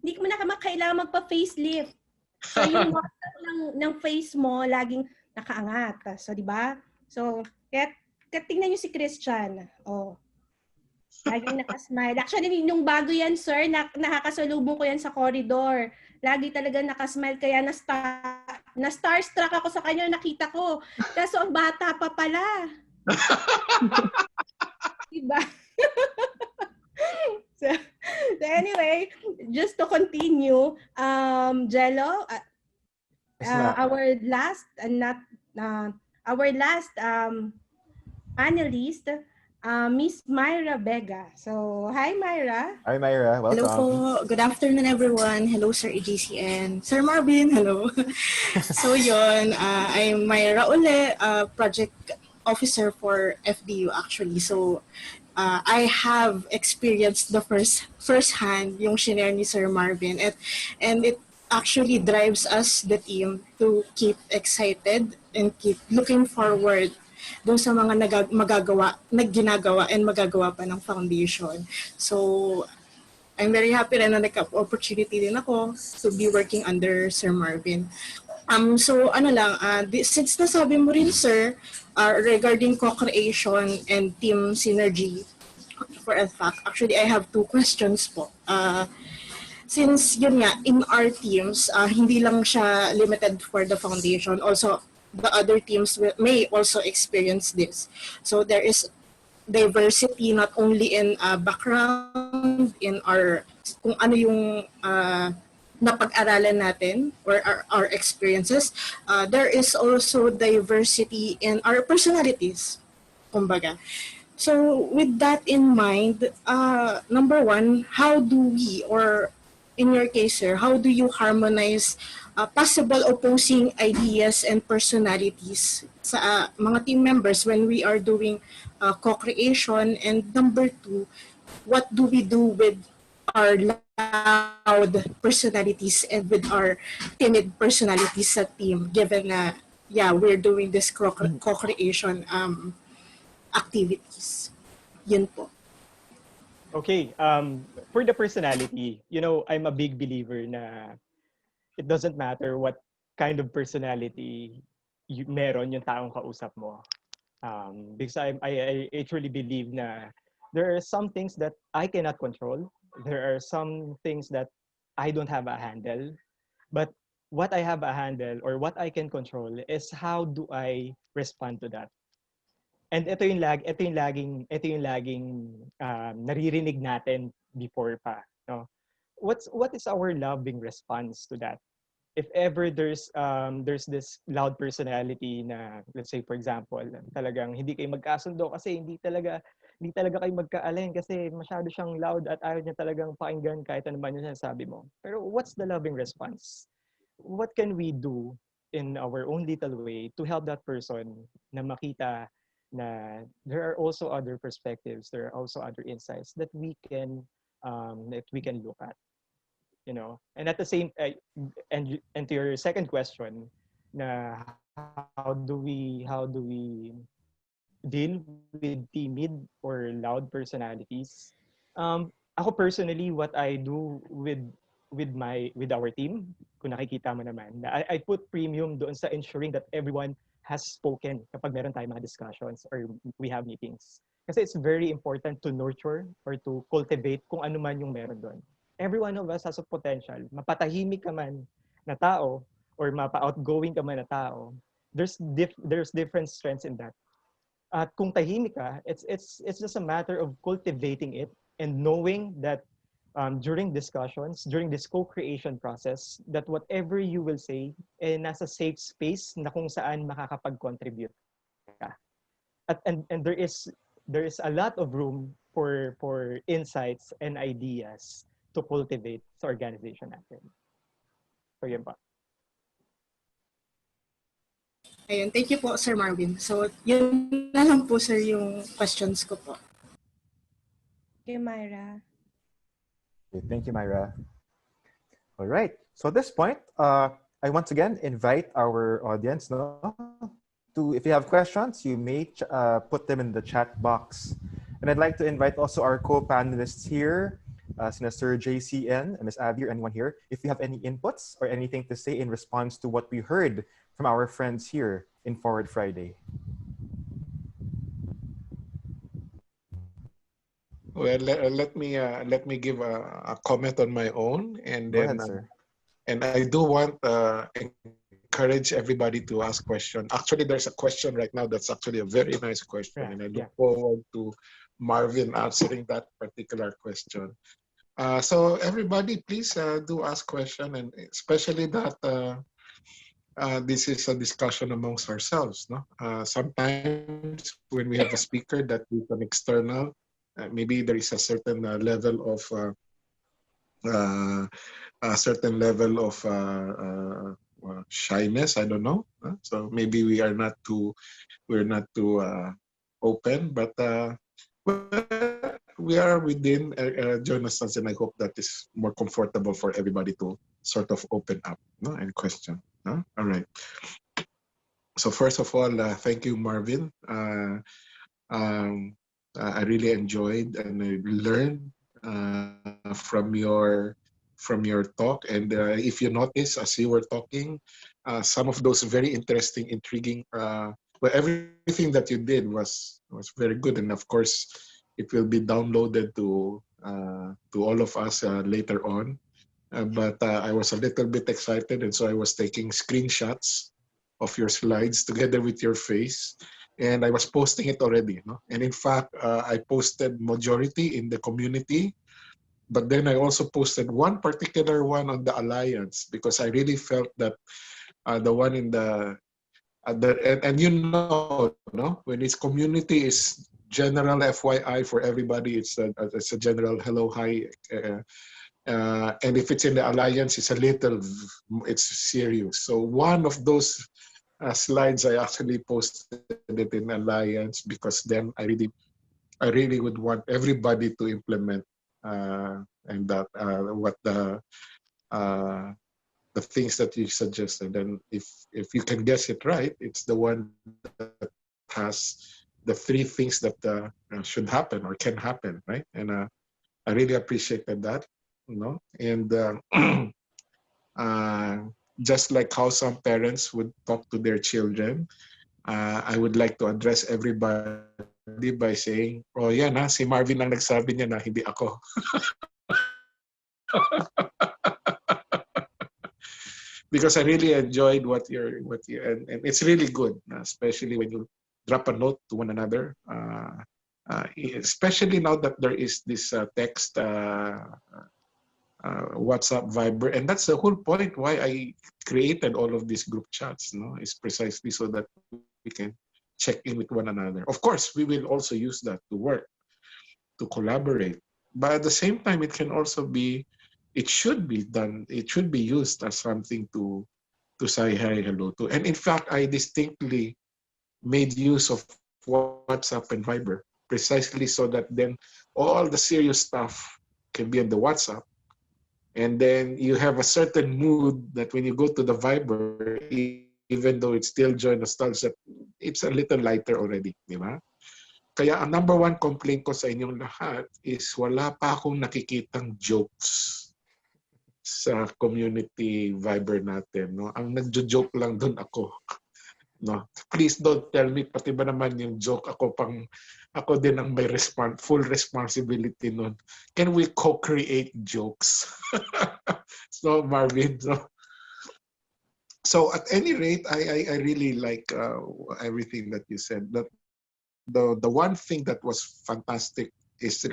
hindi mo na kailangan magpa-facelift. So yung muscle ng face mo, laging nakaangat. So, di ba? So, kaya tingnan nyo si Christian. Oh. Laging nakasmile. Actually, yung bago yan, sir, nakakasalubong ko yan sa corridor. Lagi talaga nakasmile. Kaya na-starstruck ako sa kanya, nakita ko. Kaso ang bata pa pala. Diba? So anyway, just to continue, Jello, our last panelist, Miss Myra Vega. So, hi Myra. Hi Myra, welcome. Hello po. Good afternoon everyone. Hello Sir AJC and Sir Marvin. Hello. So yun, I'm Myra Ule, project officer for FDU actually. So I have experienced the first hand yung shinare ni Sir Marvin and it actually drives us the team to keep excited and keep looking forward doon sa mga ginagawa and magagawa pa ng foundation. So, I'm very happy na nagka-opportunity din ako to be working under Sir Marvin. So, since nasabi mo rin, Sir, regarding co-creation and team synergy for a fact, actually, I have 2 questions po. Since yun nga, in our teams, hindi lang siya limited for the foundation. Also, the other teams may also experience this. So there is diversity not only in background, in our kung ano yung napag-aralan natin or our experiences, there is also diversity in our personalities, kumbaga. So with that in mind, number one, how do we, or in your case, sir, how do you harmonize possible opposing ideas and personalities sa mga team members when we are doing co-creation? And number two, what do we do with our loud personalities and with our timid personalities sa team, given na, yeah, we're doing this co-creation activities? Yun po. Okay, for the personality, you know, I'm a big believer na it doesn't matter what kind of personality meron yung taong kausap mo. Because I truly believe na there are some things that I cannot control. There are some things that I don't have a handle. But what I have a handle or what I can control is how do I respond to that. And ito yung laging naririnig natin before pa, no? What is our loving response to that? If ever there's this loud personality na, let's say for example, talagang hindi kayo magkasundo kasi hindi talaga kayo magka-align kasi masyado siyang loud at ayaw niya talagang pakinggan kahit ano man yung sinasabi mo. Pero what's the loving response? What can we do in our own little way to help that person na makita na there are also other perspectives, there are also other insights that we can look at, you know. And at the same and to your second question, na how do we deal with timid or loud personalities? Ako personally, what I do with our team, kung nakikita mo naman, I put premium doon sa ensuring that everyone has spoken kapag meron tayong mga discussions or we have meetings. Kasi it's very important to nurture or to cultivate kung ano man yung meron doon. Every one of us has a potential. Mapatahimik ka man na tao or mapa-outgoing ka man na tao, there's different strengths in that. At kung tahimik ka, it's just a matter of cultivating it and knowing that during discussions, during this co-creation process, that whatever you will say, nasa safe space na kung saan makakapag-contribute ka. And there is a lot of room for insights and ideas to cultivate sa organization natin. So yun pa. Ayun, thank you po, Sir Marvin. So yun na lang po, sir, yung questions ko po. Okay, Myra. Okay, thank you, Myra. All right. So at this point, I once again invite our audience, no, to, if you have questions, you may put them in the chat box. And I'd like to invite also our co-panelists here, Sir JCN and Ms. Abby, or anyone here, if you have any inputs or anything to say in response to what we heard from our friends here in Forward Friday. Well, let me give a comment on my own, and Go then ahead, sir. And I do want encourage everybody to ask questions. Actually, there's a question right now that's actually a very nice question, and I look forward to Marvin answering that particular question. So everybody, please do ask question, and especially that this is a discussion amongst ourselves. No, sometimes when we have a speaker that is an external, maybe there is a certain level of shyness. I don't know. So maybe we're not too open, but we are within Joy Nostalg, and I hope that is more comfortable for everybody to sort of open up, no, and question. No? All right. So first of all, thank you, Marvin. I really enjoyed and I learned from your talk. And if you notice, as you were talking, some of those very interesting, intriguing, well, everything that you did was very good. And of course, it will be downloaded to all of us later on. But I was a little bit excited, and so I was taking screenshots of your slides together with your face. And I was posting it already, no? And in fact, I posted majority in the community, but then I also posted one particular one on the Alliance because I really felt that the one in and you know, no? When it's community, is general FYI for everybody. It's a general hello, hi. And if it's in the Alliance, it's serious. So one of those slides, I actually posted it in Alliance because then I really would want everybody to implement and that what the things that you suggested. And if you can guess it right, it's the one that has the 3 things that should happen or can happen, right? And I really appreciated that, you know. And just like how some parents would talk to their children, I would like to address everybody by saying, oh yan ha, si Marvin ang nagsabi niya na, hindi ako. Because I really enjoyed what you're and it's really good, especially when you drop a note to one another. Especially now that there is this text, WhatsApp, Viber, and that's the whole point why I created all of these group chats. No, is precisely so that we can check in with one another. Of course, we will also use that to work, to collaborate, but at the same time, it should be done. It should be used as something to say hi, hello to. And in fact, I distinctly made use of WhatsApp and Viber precisely so that then all the serious stuff can be on the WhatsApp. And then you have a certain mood that when you go to the Viber, even though it's still Joy Nostalg, it's a little lighter already, di ba? Kaya ang number 1 complaint ko sa inyong lahat is wala pa akong nakikitang jokes sa community Viber natin, no? Ang nagjo-joke lang doon ako. No? Please don't tell me pati ba naman yung joke ako din ang may full responsibility nun. Can we co-create jokes? So Marvin, so at any rate, I really like everything that you said. The one thing that was fantastic is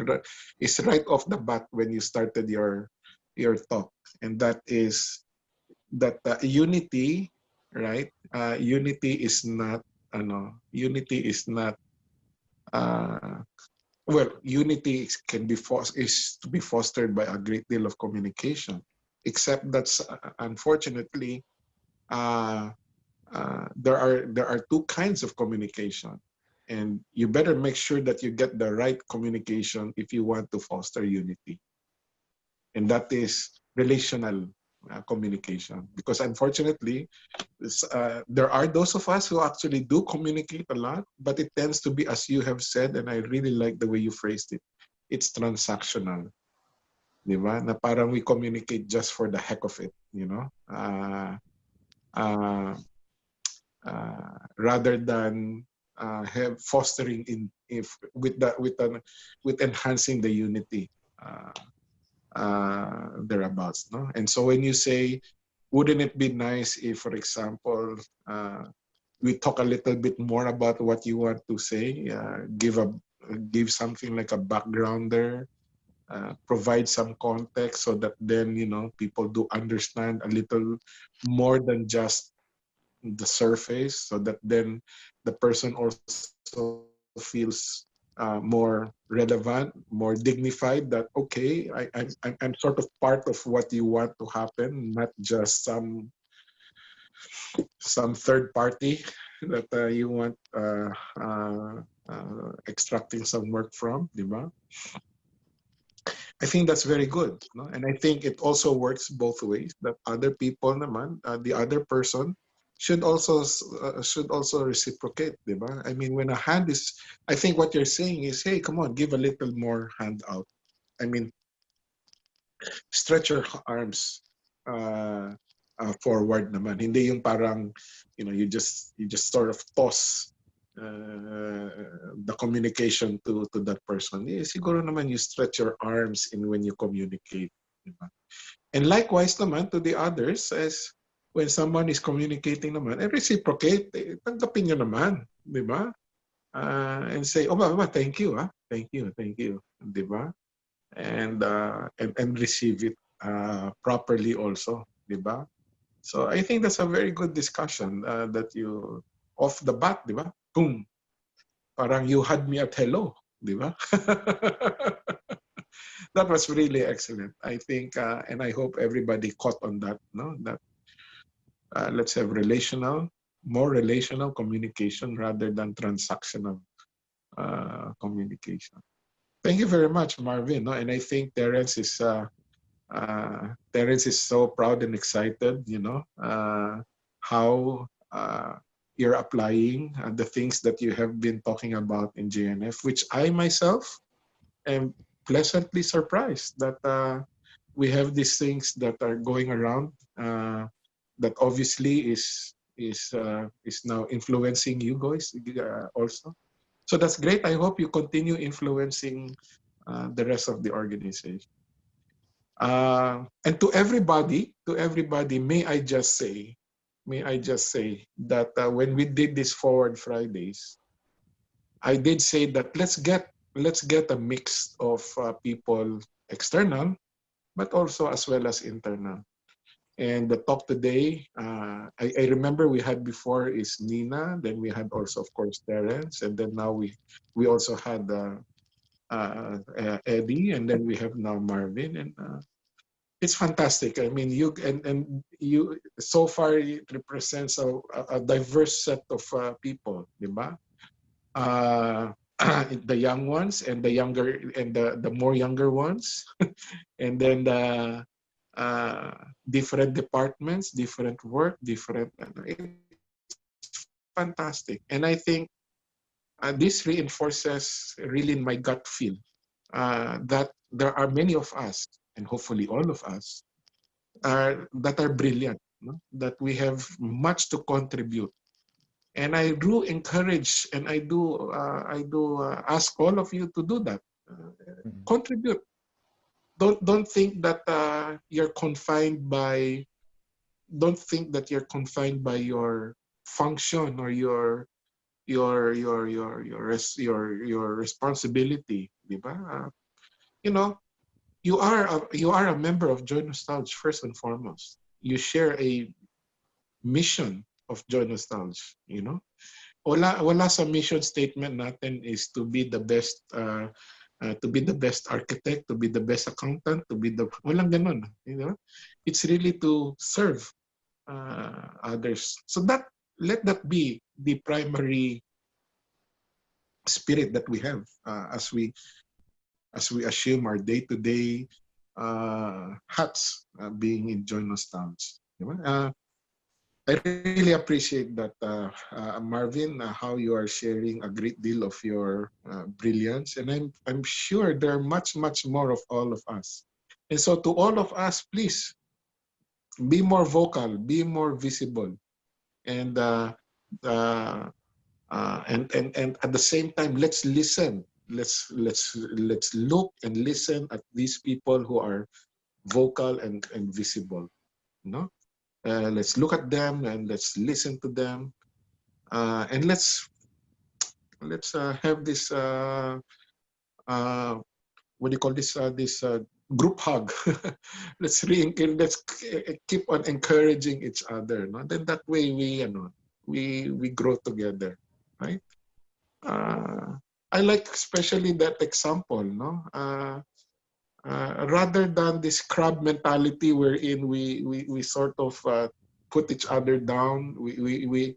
right off the bat when you started your talk, and that is that unity, right? Unity is not unity is to be fostered by a great deal of communication, except that's unfortunately there are 2 kinds of communication, and you better make sure that you get the right communication if you want to foster unity, and that is relational communication. Because unfortunately, there are those of us who actually do communicate a lot, but it tends to be, as you have said, and I really like the way you phrased it, it's transactional. Di ba? Na parang we communicate just for the heck of it, you know? Rather than fostering with enhancing the unity thereabouts, no? And so when you say, wouldn't it be nice if, for example, we talk a little bit more about what you want to say, give something like a background there, provide some context so that then, you know, people do understand a little more than just the surface, so that then the person also feels more relevant, more dignified, that okay, I'm sort of part of what you want to happen, not just some third party that you want extracting some work from, di ba? I think that's very good, no? And I think it also works both ways, that other people naman, the other person should also reciprocate, di ba? I mean, when a hand is, I think what you're saying is, hey, come on, give a little more hand out. I mean, stretch your arms forward naman. Hindi yung parang, you know, you just sort of toss the communication to that person. Siguro naman you stretch your arms in when you communicate, di ba? And likewise naman to the others, as when someone is communicating naman, reciprocate, tanggapin nyo naman, di ba? and say, oh, thank you, thank you, di ba? And receive it properly also, di ba? So I think that's a very good discussion that you, off the bat, di ba? Boom, parang you had me at hello, di ba? That was really excellent. I think, and I hope everybody caught on that, no? That let's have more relational communication rather than transactional communication. Thank you very much, Marvin. No? And I think Terence is so proud and excited, how you're applying the things that you have been talking about in JNF, which I myself am pleasantly surprised that we have these things that are going around that obviously is now influencing you guys also. So that's great. I hope you continue influencing the rest of the organization. And to everybody, may I just say that when we did this Forward Fridays, I did say that let's get a mix of people external, but also as well as internal. And the talk today, I remember we had before is Nina, then we had also, of course, Terence, and then now we also had Eddie, and then we have now Marvin, and it's fantastic. I mean, you so far it represents a diverse set of people, diba? The young ones and the younger and the more younger ones, and then the different departments, different work, different. It's fantastic, and I think this reinforces really in my gut feel that there are many of us, and hopefully all of us, that are brilliant, no? That we have much to contribute. And I do encourage, and I do ask all of you to do that. Contribute. Don't think that you're confined by. Don't think that you're confined by your function or your responsibility, diba? You are a member of Joy Nostalg first and foremost. You share a mission of Joy Nostalg, Wala sa mission statement natin is to be the best architect, to be the best accountant, walang ganon, It's really to serve others. So let that be the primary spirit that we have as we assume our day-to-day hats being in Joy Nostalg. I really appreciate that, Marvin, how you are sharing a great deal of your brilliance, and I'm sure there are much more of all of us. And so, to all of us, please be more vocal, be more visible, and at the same time, let's listen. Let's look and listen at these people who are vocal and visible. Let's look at them and let's listen to them, and let's have this what do you call this group hug. let's keep on encouraging each other. No? Then that way we grow together, right? I like especially that example, no? Rather than this crab mentality wherein we sort of put each other down, we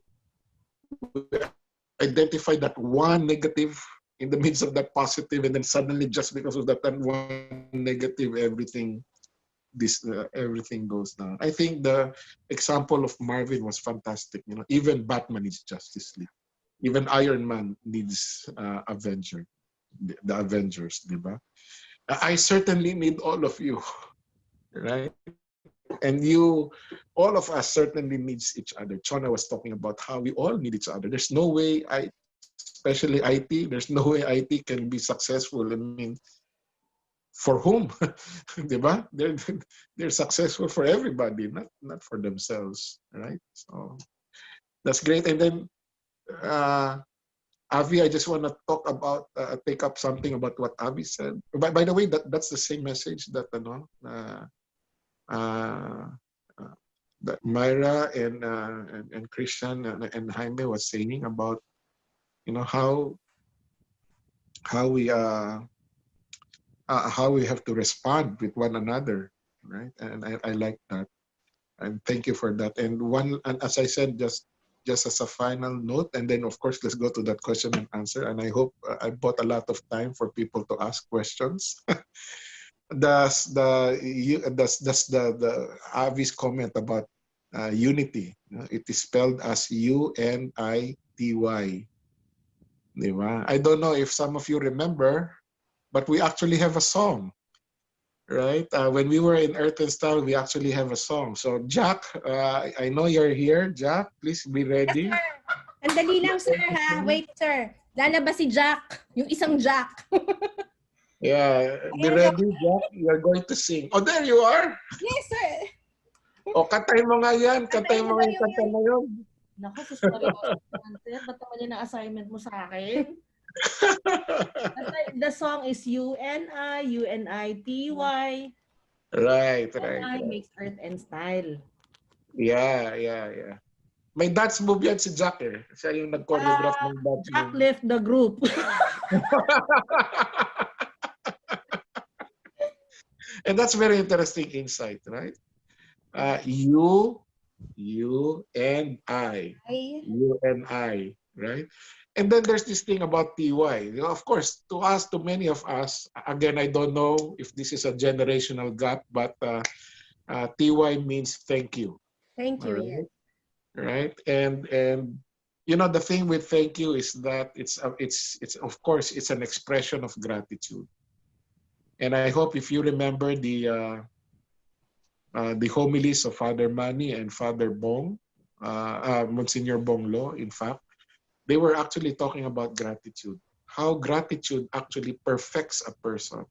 identify that one negative in the midst of that positive, and then suddenly just because of that one negative, everything goes down. I think the example of Marvin was fantastic. Even Batman needs Justice League. Even Iron Man needs the Avengers, diba? I certainly need all of you, right? And all of us certainly needs each other. Chona was talking about how we all need each other. There's no way, especially IT, there's no way IT can be successful. I mean, for whom? Diba? They're successful for everybody, not for themselves, right? So that's great. And then Avi, I just want to talk about, take up something about what Avi said. By the way, that's the same message that that Myra and Christian and Jaime was saying about, how we have to respond with one another, right? And I like that, and thank you for that. And as I said, just as a final note, and then of course let's go to that question and answer. And I hope I bought a lot of time for people to ask questions. The Avi's comment about unity. It is spelled as UNITY. Diba? I don't know if some of you remember, but we actually have a song, right? When we were in Earth and Style, we actually have a song. So Jack, I know you're here. Jack, please be ready. Yes, sir. Andali lang, sir, ha? Wait, sir. Lalabas si Jack. Yung isang Jack. Yeah, be ready, Jack. You're going to sing. Oh, there you are. Yes, sir. O, katay mo nga yan. Katay mo nga yung kanta na yun. Naku, sir, ba't naman yun ang assignment mo sa akin? The song is UNITY. Right. UNI makes Earth and Style. Yeah. May dance move yan si Jack eh. Siya yung nag-choreograph ng dance Jack move. left the group. And that's very interesting insight, right? You and I. You and I, right? And then there's this thing about TY. Of course, to many of us, again, I don't know if this is a generational gap, but TY means thank you. Thank you. Right? Right? And the thing with thank you is that it's of course it's an expression of gratitude. And I hope if you remember the homilies of Father Manny and Father Bong, Monsignor Bonglo, in fact, they were actually talking about gratitude. How gratitude actually perfects a person.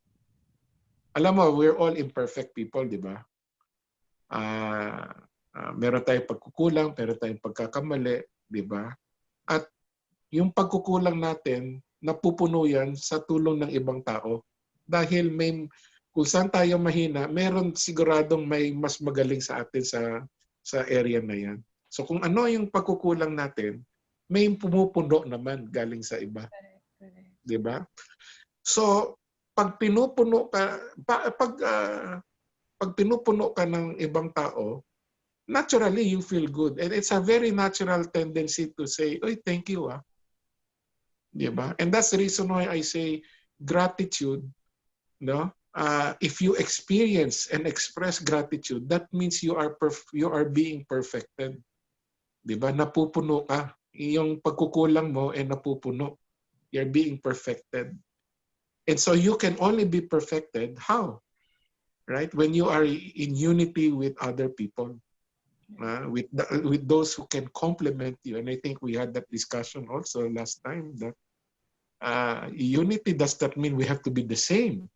Alam mo, we're all imperfect people, di ba? Meron tayong pagkukulang, meron tayong pagkakamali, di ba? At yung pagkukulang natin, napupuno yan sa tulong ng ibang tao. Dahil kung saan tayo mahina, meron siguradong may mas magaling sa atin sa area na yan. So kung ano yung pagkukulang natin, may pumupuno naman galing sa iba. Di ba? So pag pinupuno ka, pag pinupuno ka ng ibang tao, naturally you feel good. And it's a very natural tendency to say, "Oy, thank you." Di ba? And that's the reason why I say gratitude, no? If you experience and express gratitude, that means you are being perfected. 'Di ba? Napupuno ka. Yung pagkukulang mo ay napupuno. You're being perfected. And so you can only be perfected how? Right? When you are in unity with other people. With those who can complement you. And I think we had that discussion also last time that unity does not mean we have to be the same.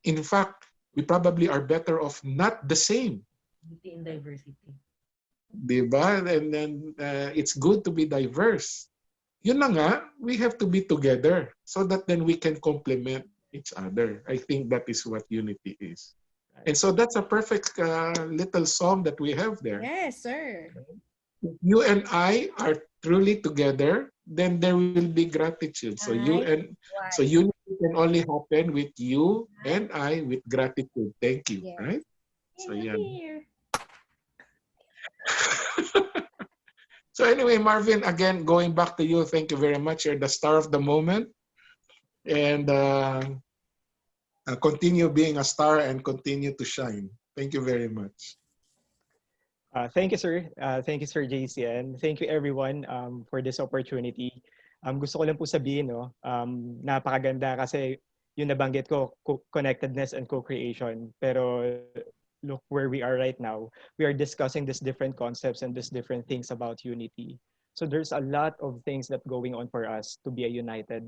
In fact, we probably are better off not the same. Unity in diversity. Diba? And then it's good to be diverse. Yun na nga, we have to be together so that then we can complement each other. I think that is what unity is. And so that's a perfect little song that we have there. Yes, sir. If you and I are truly together, then there will be gratitude. So unity can only happen with you and I with gratitude. Thank you, Yes. right? So yeah. So anyway, Marvin, again, going back to you, thank you very much. You're the star of the moment. And continue being a star and continue to shine. Thank you very much. Thank you, sir. Thank you, Sir JCN. Thank you, everyone, for this opportunity. Gusto ko lang po sabihin, no, napakaganda kasi yung nabanggit ko, connectedness and co-creation. Pero look where we are right now. We are discussing these different concepts and these different things about unity. So there's a lot of things that going on for us to be a united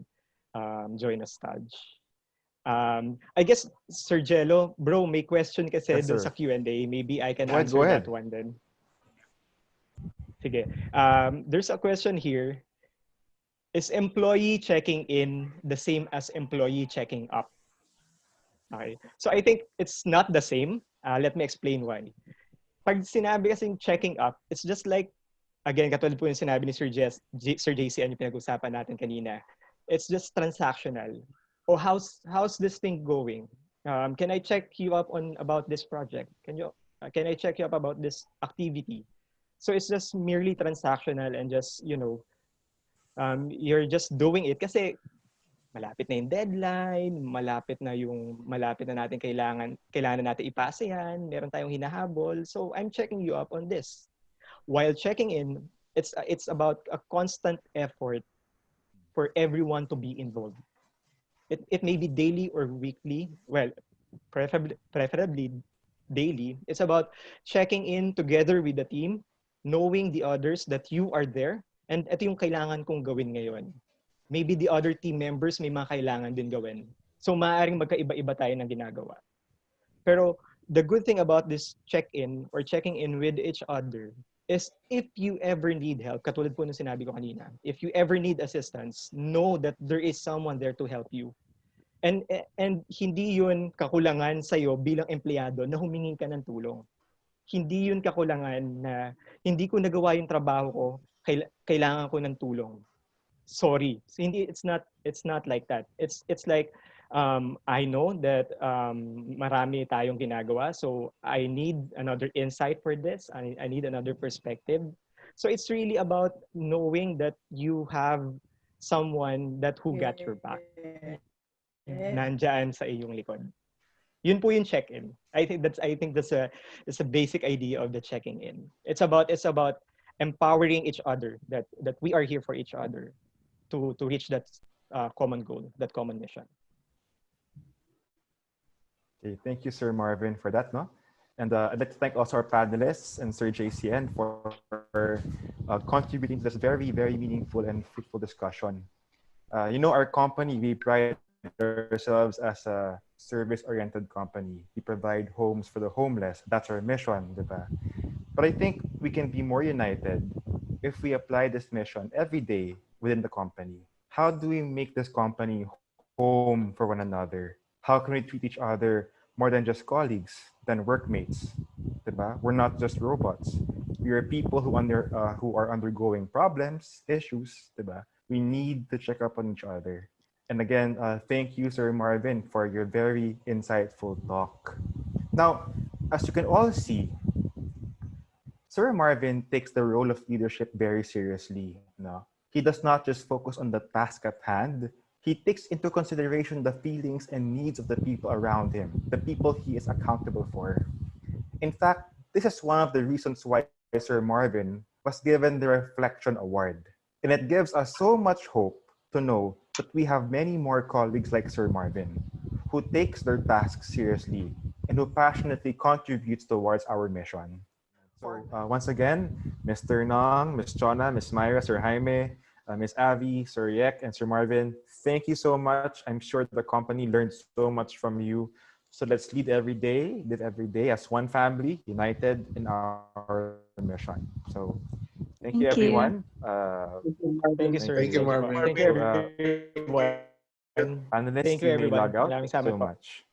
Joy Nostalg. I guess, Sir Jello, bro, may question kasi Yes, dun sir. sa Q&A. Maybe I can Go ahead, answer go ahead. that one then. Sige. There's a question here. Is employee checking in the same as employee checking up? Okay. So I think it's not the same. Let me explain why. Pag sinabi kasing checking up, it's just like, again, katulad po yung sinabi ni Sir JCN yung pinag-usapan natin kanina. It's just transactional. Oh, how's this thing going? Can I check you up on about this project? Can I check you up about this activity? So it's just merely transactional and just, you're just doing it kasi malapit na yung deadline, malapit na natin kailangan natin ipasa yan, meron tayong hinahabol. So I'm checking you up on this. While checking in, it's about a constant effort for everyone to be involved. It may be daily or weekly. Well, preferably daily. It's about checking in together with the team, knowing the others that you are there, and ito yung kailangan kong gawin ngayon. Maybe the other team members may mga kailangan din gawin. So maaaring magkaiba-iba tayo ng ginagawa. Pero the good thing about this check-in or checking in with each other is if you ever need help, katulad po nung sinabi ko kanina, if you ever need assistance, know that there is someone there to help you. And hindi yun kakulangan sa'yo bilang empleyado na humingin ka ng tulong. Hindi yun kakulangan na hindi ko nagawa yung trabaho ko, kailangan ko ng tulong. Sorry. So it's not like that. It's like I know that marami tayong ginagawa, so I need another insight for this. I need another perspective. So it's really about knowing that you have someone who got your back. Nandyan sa iyong likod. Yun po yung check-in. I think that's a basic idea of the checking in. It's about empowering each other, that we are here for each other to reach that common goal, that common mission. Okay, thank you, Sir Marvin, for that, no? And I'd like to thank also our panelists and Sir JCN for contributing to this very, very meaningful and fruitful discussion. Our company, we pride ourselves as a service-oriented company. We provide homes for the homeless. That's our mission, diba? But I think we can be more united if we apply this mission every day within the company. How do we make this company home for one another? How can we treat each other more than just colleagues, than workmates? Diba? We're not just robots. We are people who are undergoing problems, issues. Diba? We need to check up on each other. And again, thank you, Sir Marvin, for your very insightful talk. Now, as you can all see, Sir Marvin takes the role of leadership very seriously. No? He does not just focus on the task at hand. He takes into consideration the feelings and needs of the people around him, the people he is accountable for. In fact, this is one of the reasons why Sir Marvin was given the Reflection Award. And it gives us so much hope to know that we have many more colleagues like Sir Marvin, who takes their tasks seriously and who passionately contributes towards our mission. So once again, Mr. Nong, Ms. Chona, Ms. Myra, Sir Jaime, Ms. Avi, Sir Yek, and Sir Marvin, thank you so much. I'm sure the company learned so much from you. So let's live every day as one family, united in our mission. So thank you, everyone. Thank you, sir. Thank you, Marvin. Thank you, everyone. Panelists, Thank you, you may everyone. log out. Maraming Thank you salamat so po. much.